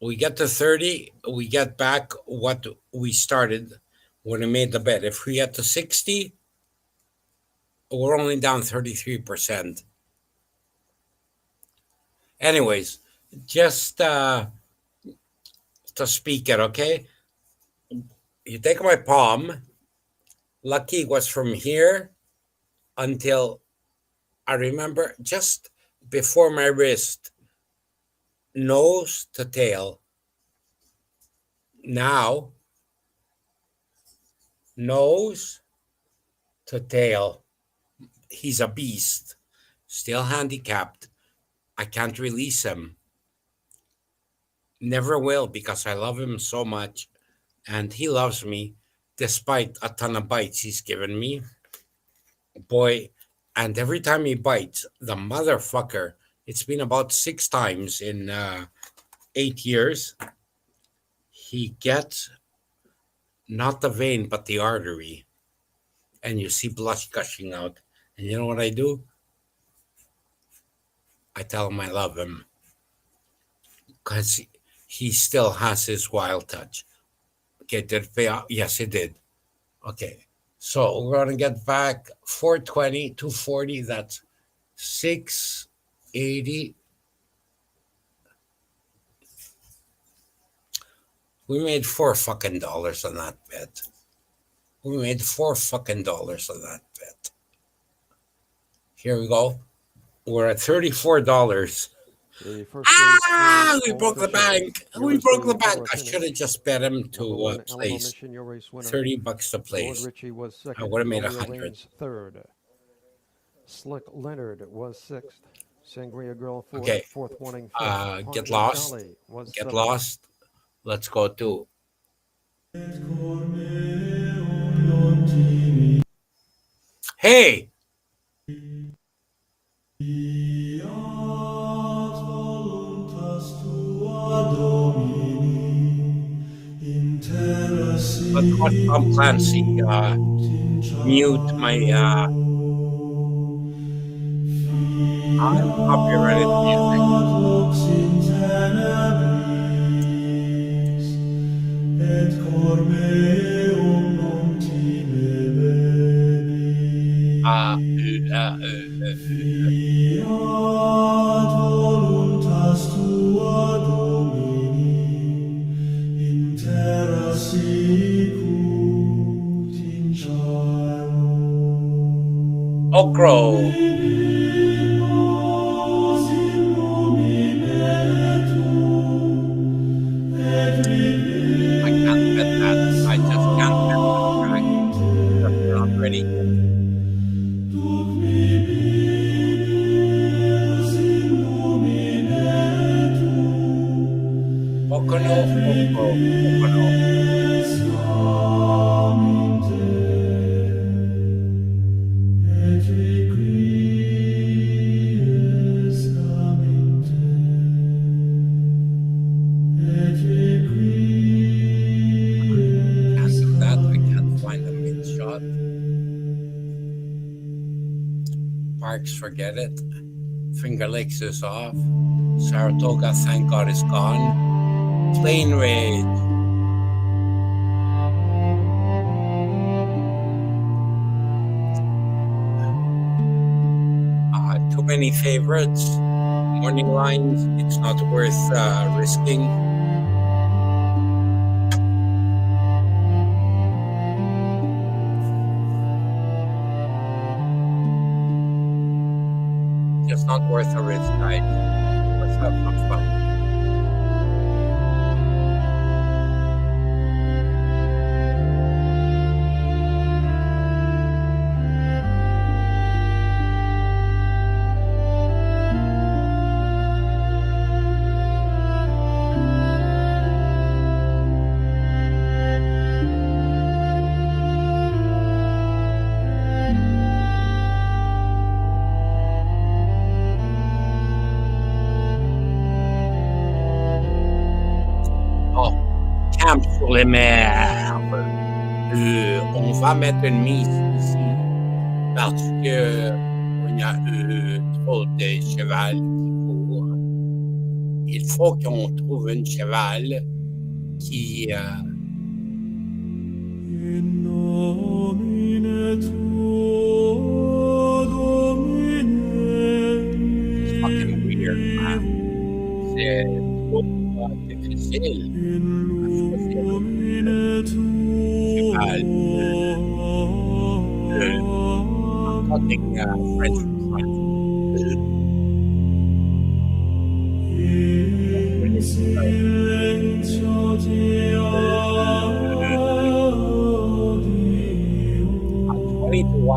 we get to 30, we get back what we started when we made the bet. If we get to 60, we're only down 33%. Anyways, just to speak it, okay? You take my palm. Lucky was from here until, I remember, just before my wrist, nose to tail. Now, Nose to tail. He's a beast. Still handicapped. I can't release him. Never will because I love him so much. And he loves me despite a ton of bites he's given me. Boy, and every time he bites, the motherfucker, it's been about 6 times in 8 years, he gets not the vein, but the artery. And you see blood gushing out. And you know what I do? I tell him I love him. Because he still has his wild touch. Okay, did it pay off? Yes, it did. Okay. So we're going to get back 420, 240. That's 680. We made $4 on that bet. We made $4 on that bet. Here we go. We're at $34. We broke the bank. We broke the bank. I should have just bet him to place. $30 to place. I would have made 100. Third. Slick Leonard was sixth. Sangria Girl fourth. Okay. Fourth warning. Get lost. Get lost. Let's go to. Hey! Let's watch Tom Clancy mute my uncopyrighted Okro. I can't bet that. I just can't bet that track. We're not ready yet. Pocono, Pocono. Forget it. Finger Lakes is off. Saratoga, thank God, is gone. Plain Rage. Too many favorites. Morning lines. It's not worth risking. It's not worth a risk, guys. Let's have some fun. Sur les mers. On va mettre une mise ici parce que il y a trop de cheval qui courent. Il faut qu'on trouve un cheval qui c'est fucking weird, man. C'est trop difficile. Cheval. I'm talking French from France.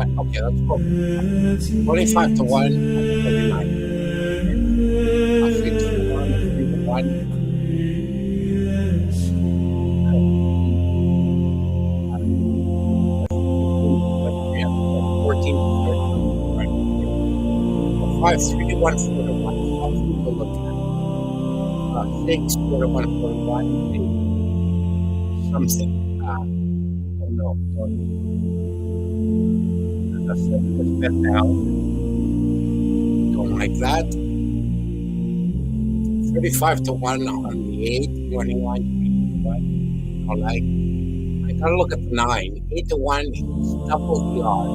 1. Okay, let's go. 25 to 1 and 39. 6 to 1, 3 to 1. 14 to 13. 5, 3 to 1, 4 to 1. Something to look at. 6, 4 to 1, 4 to 1. Something. Oh no. Let's bet now. Don't like that. 35 to 1 on the 8, 21 to 1. Don't like. I gotta look at the 9. 8 to 1 is double the odds.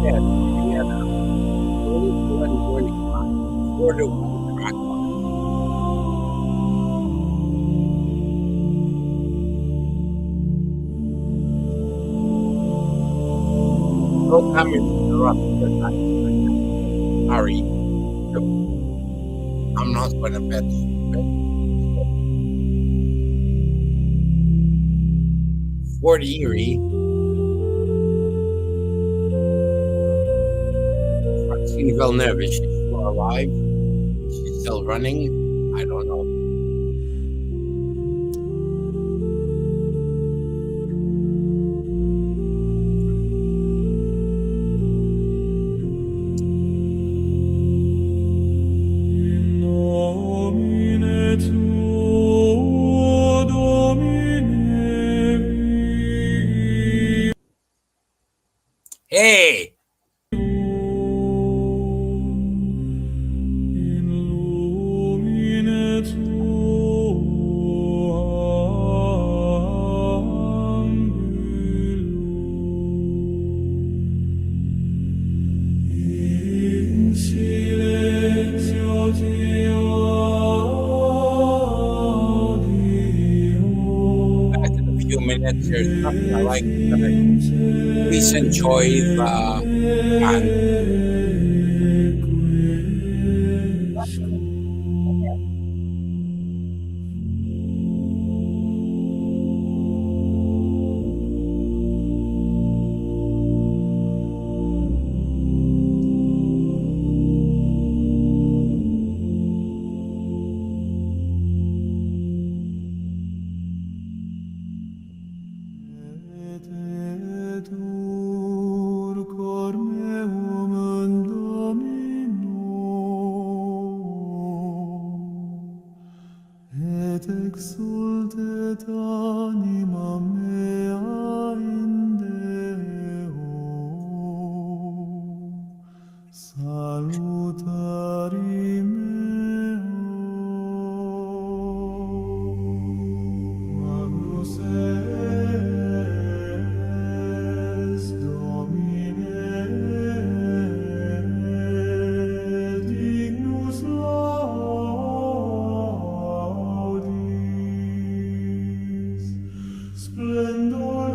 Yeah, 4 to 1 track on. No comments interrupted. Sorry. I'm not going to bet. Fort Erie. Francine Villeneuve, is she still alive? Is she still running? I don't know. Hey! Back in a few minutes, there's nothing I like. Please enjoy the band. exultet anima mea in Deo. Salutari meo. Magnus est Domine, dignus laudis, splendor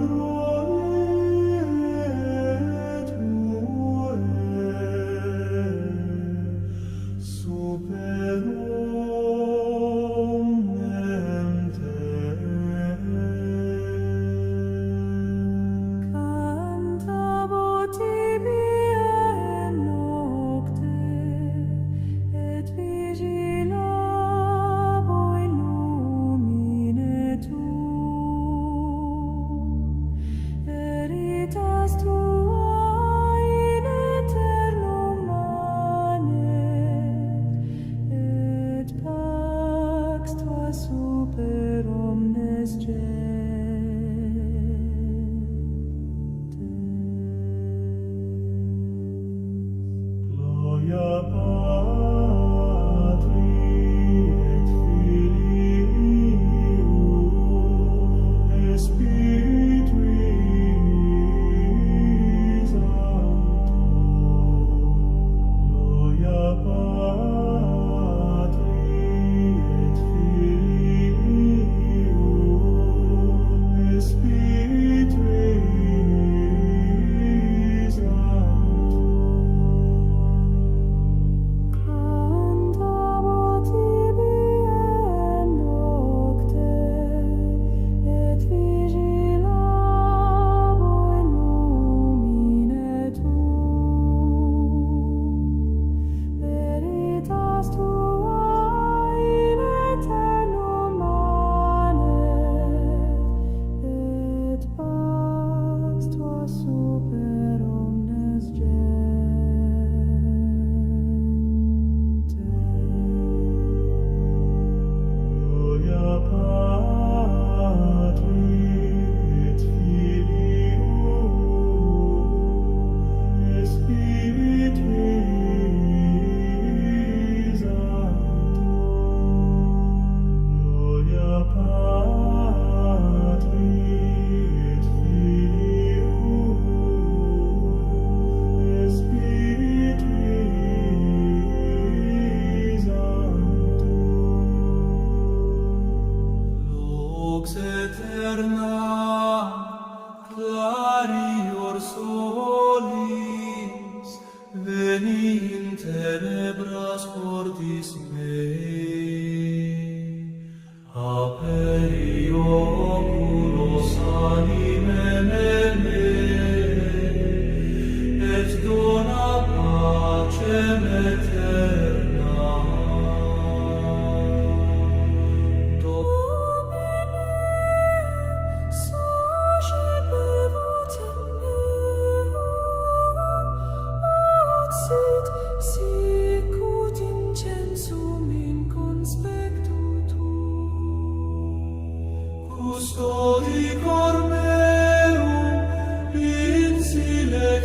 lux aeterna clarior solis veni in tenebras cordis mei aperi oculos animae meae et dona pacem aeterna. Sicut incensum in conspectu Custodi cor meum in silexiamum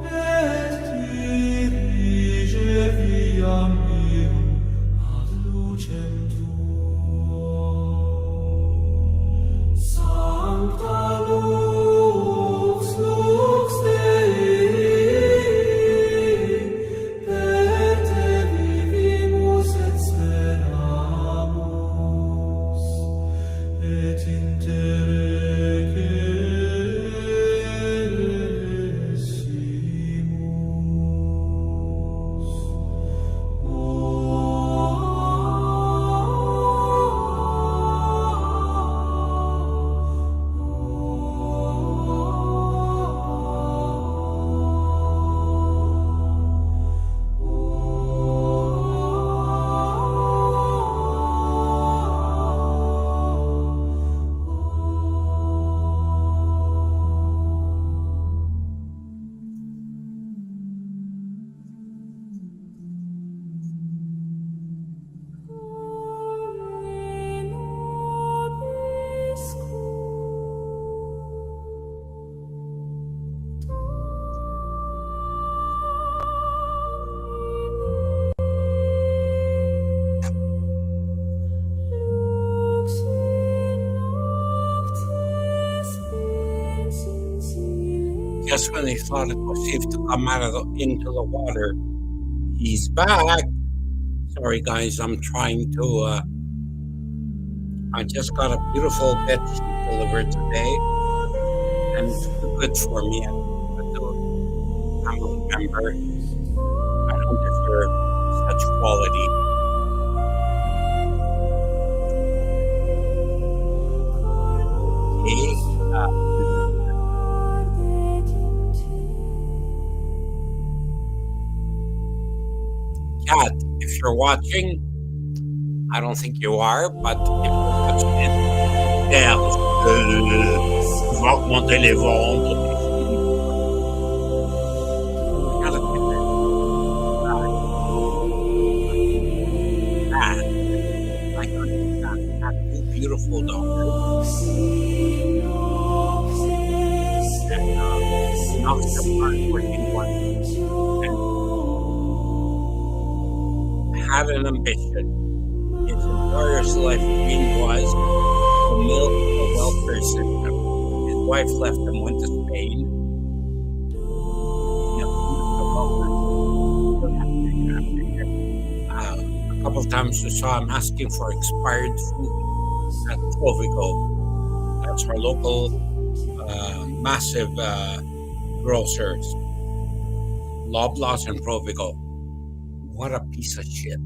et dirige viam meum ad lucem tuam. Sancta lux, lux Dei, per te vivimus et speramus, et in terre cessimus. Just when they thought it was safe to come into the water, he's back. Sorry, guys, I'm trying to. I just got a beautiful bed sheet delivered today, and it's too good for me. I'm a member. I don't deserve such quality. Okay. Kat, if you're watching, I don't think you are, but if you're watching it, va augmenter les ventes. I got two beautiful daughters. And not the hard-working one. Had an ambition. His entire life dream was to milk the welfare system. His wife left him, went to Spain. A couple of times we saw him asking for expired food at Provigo. That's our local massive grocers. Loblaws and Provigo. What a piece of shit.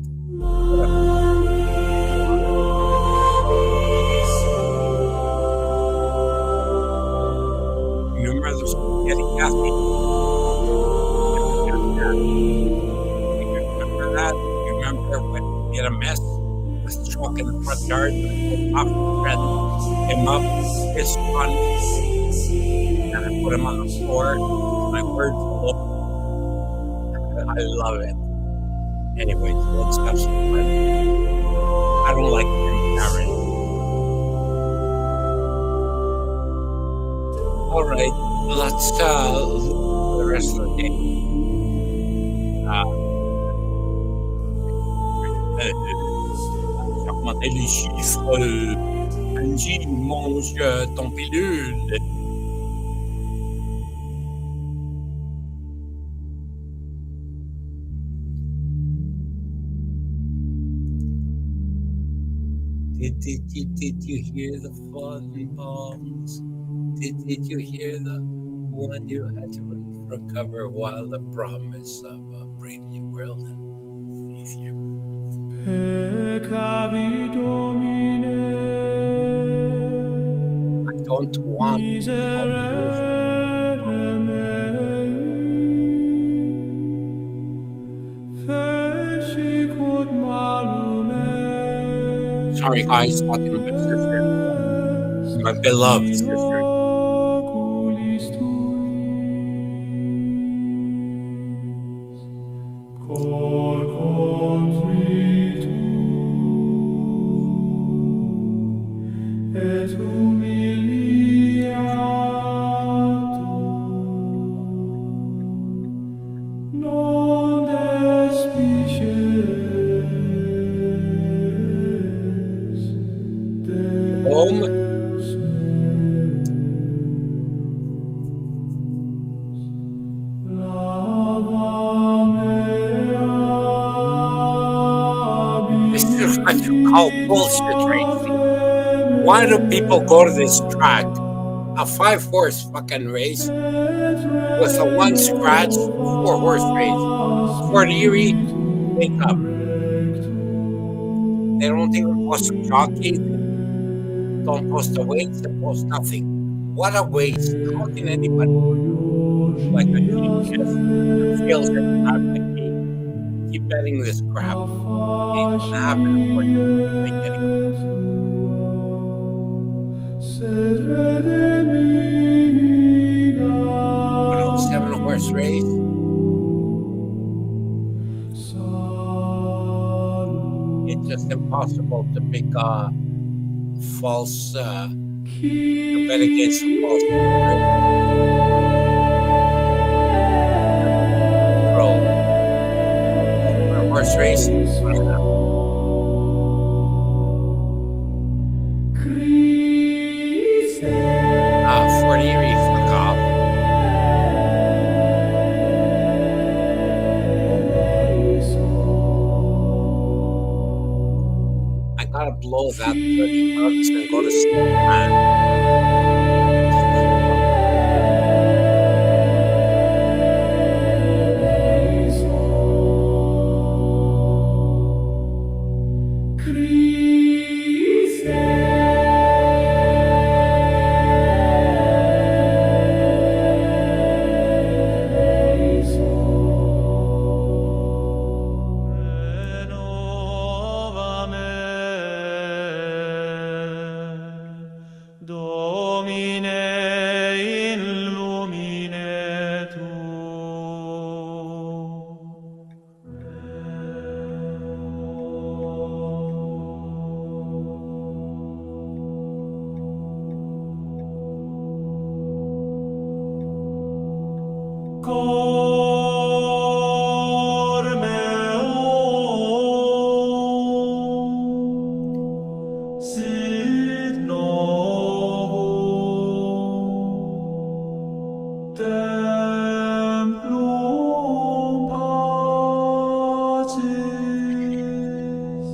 Remember the spaghetti Kathy? Remember that? Remember when we had a mess with chalk in the front yard? Off the bread came up, his sponge, and I put him on the floor. My words fell over. I love it. Anyways, let's have some fun. I don't like Karen. All right, let's look for the rest of the day. J'ai augmenté les chiffres. Angie, mange ton pilule. Did you hear the fun bombs? Did you hear the one you had to recover while the promise of a brave new world and easier? Peccavi Domine, I don't want miserere mei, feci quod malum Sorry, guys, talking to my sister, my beloved sister. oculis tuis, cor contritum et humiliatum, non despices Home. Deus This is what you call bullshit racing. Why do people go to this track? A 5-horse fucking race with a 1 scratch, 4-horse race. Fort Erie, wake up. They don't even post jockeys, don't post the weights, they post nothing. What a waste. How can anybody like a genius who feels it out like me keep betting this crap? Ain't gonna happen, unfortunately. Make any money. 7-horse race. It's just impossible to pick a false, to bet against a false roll. 7-horse race, 1.5. Fort Erie, fuck off. I gotta blow that 30 bucks and go to sleep, man. Renova me, Domine illumine tu. Cor meo sit novo templum pacis.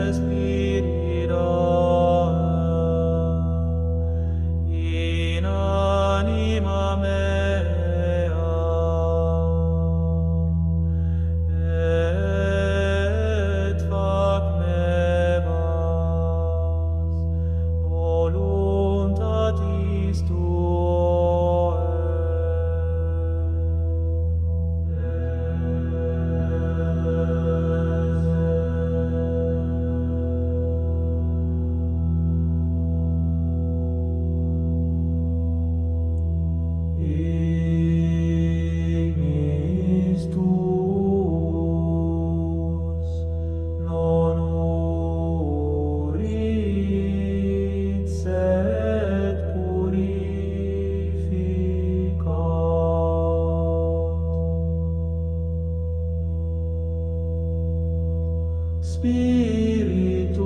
Respira in anima mea et fac mebas voluntatis Ignis tuus non urit sed purificat. Spiritus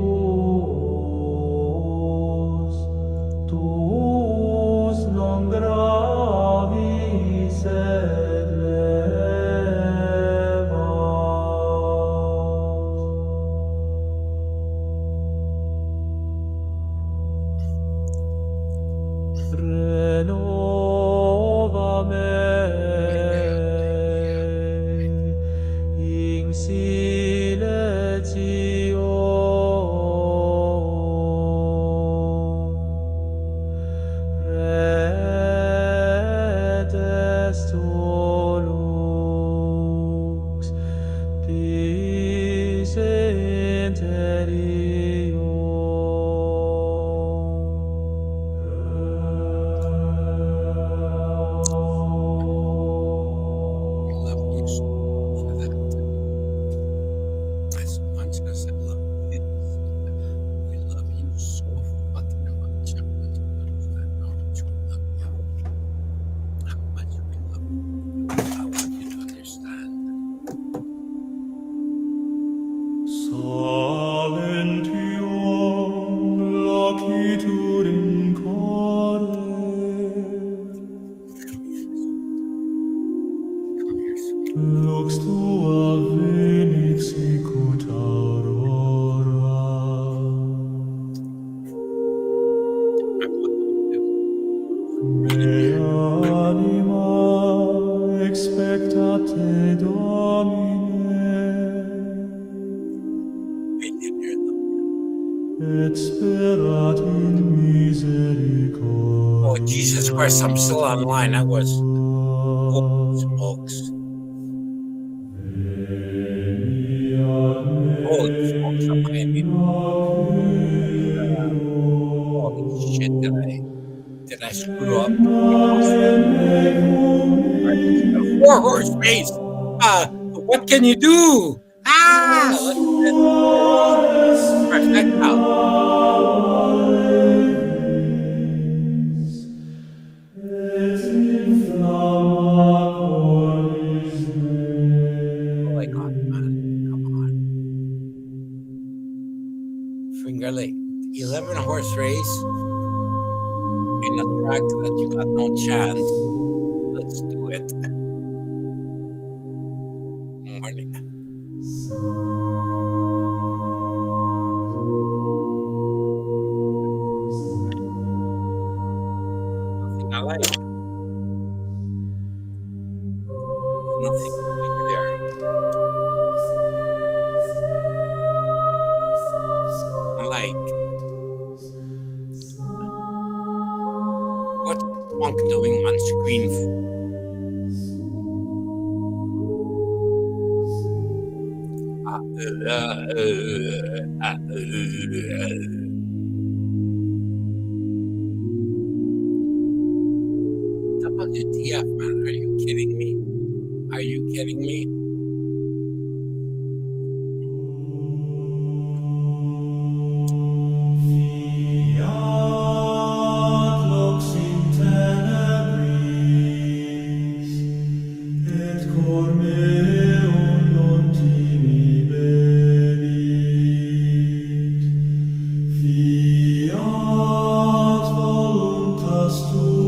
Lux tua venit sicut aurora. Mea anima expectat te, Domine, et sperat in misericordia. Oh, Jesus Christ, I'm still online. I was. Holy smokes. Holy smokes, I'm in. Holy shit, did I screw up? A 4-horse race. What can you do? Look at this. Perfecto. Oh my God, man. Come on. Finger Lake. 11-horse race in a track that you got no chance. Let's do it. Morning. Nothing I like. Nothing there. I like. What's Monk doing on screen? WTF, man? Are you kidding me? Are you kidding me?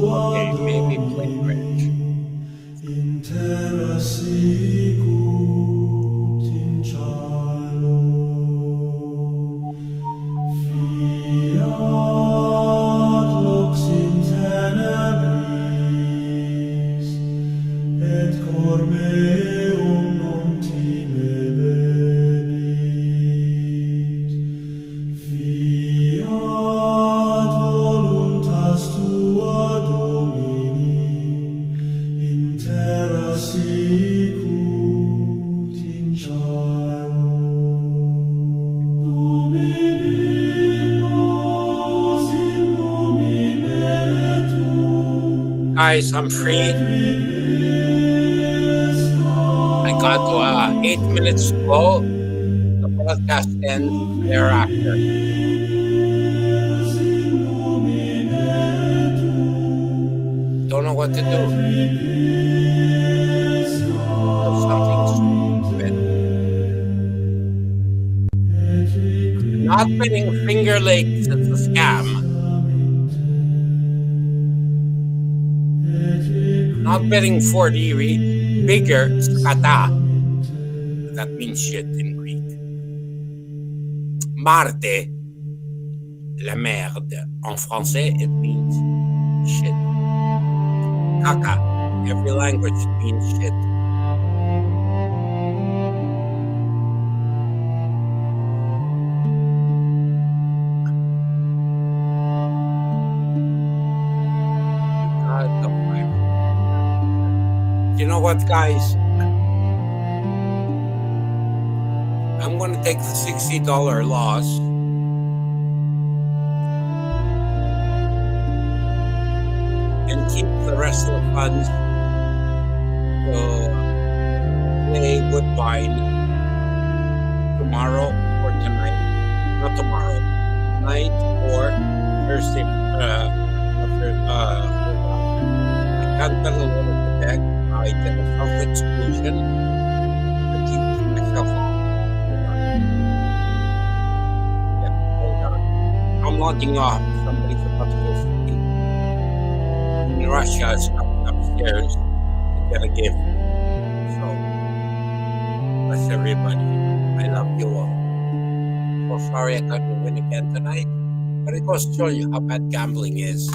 Okay, maybe play bridge. Guys, I'm free. I got 8 minutes to go. The broadcast ends thereafter. Don't know what to do. Something stupid. Not betting Finger Lakes, it's a scam. Not betting 40 bigger skata. That means shit in Greek. Marte, la merde. En français, it means shit. Caca, every language means shit. You know what, guys? I'm I'm going to take the $60 loss. And keep the rest of the funds to play Woodbine tomorrow or tonight. Not tomorrow. Tonight or Thursday. I can't tell a lot of the deck. I did a self-exclusion to keep myself on. Yeah, hold on. I'm logging off. Somebody's about to go for me. In Russia is upstairs to get a gift. So, bless everybody. I love you all. So sorry I couldn't win again tonight, but it goes to show you how bad gambling is.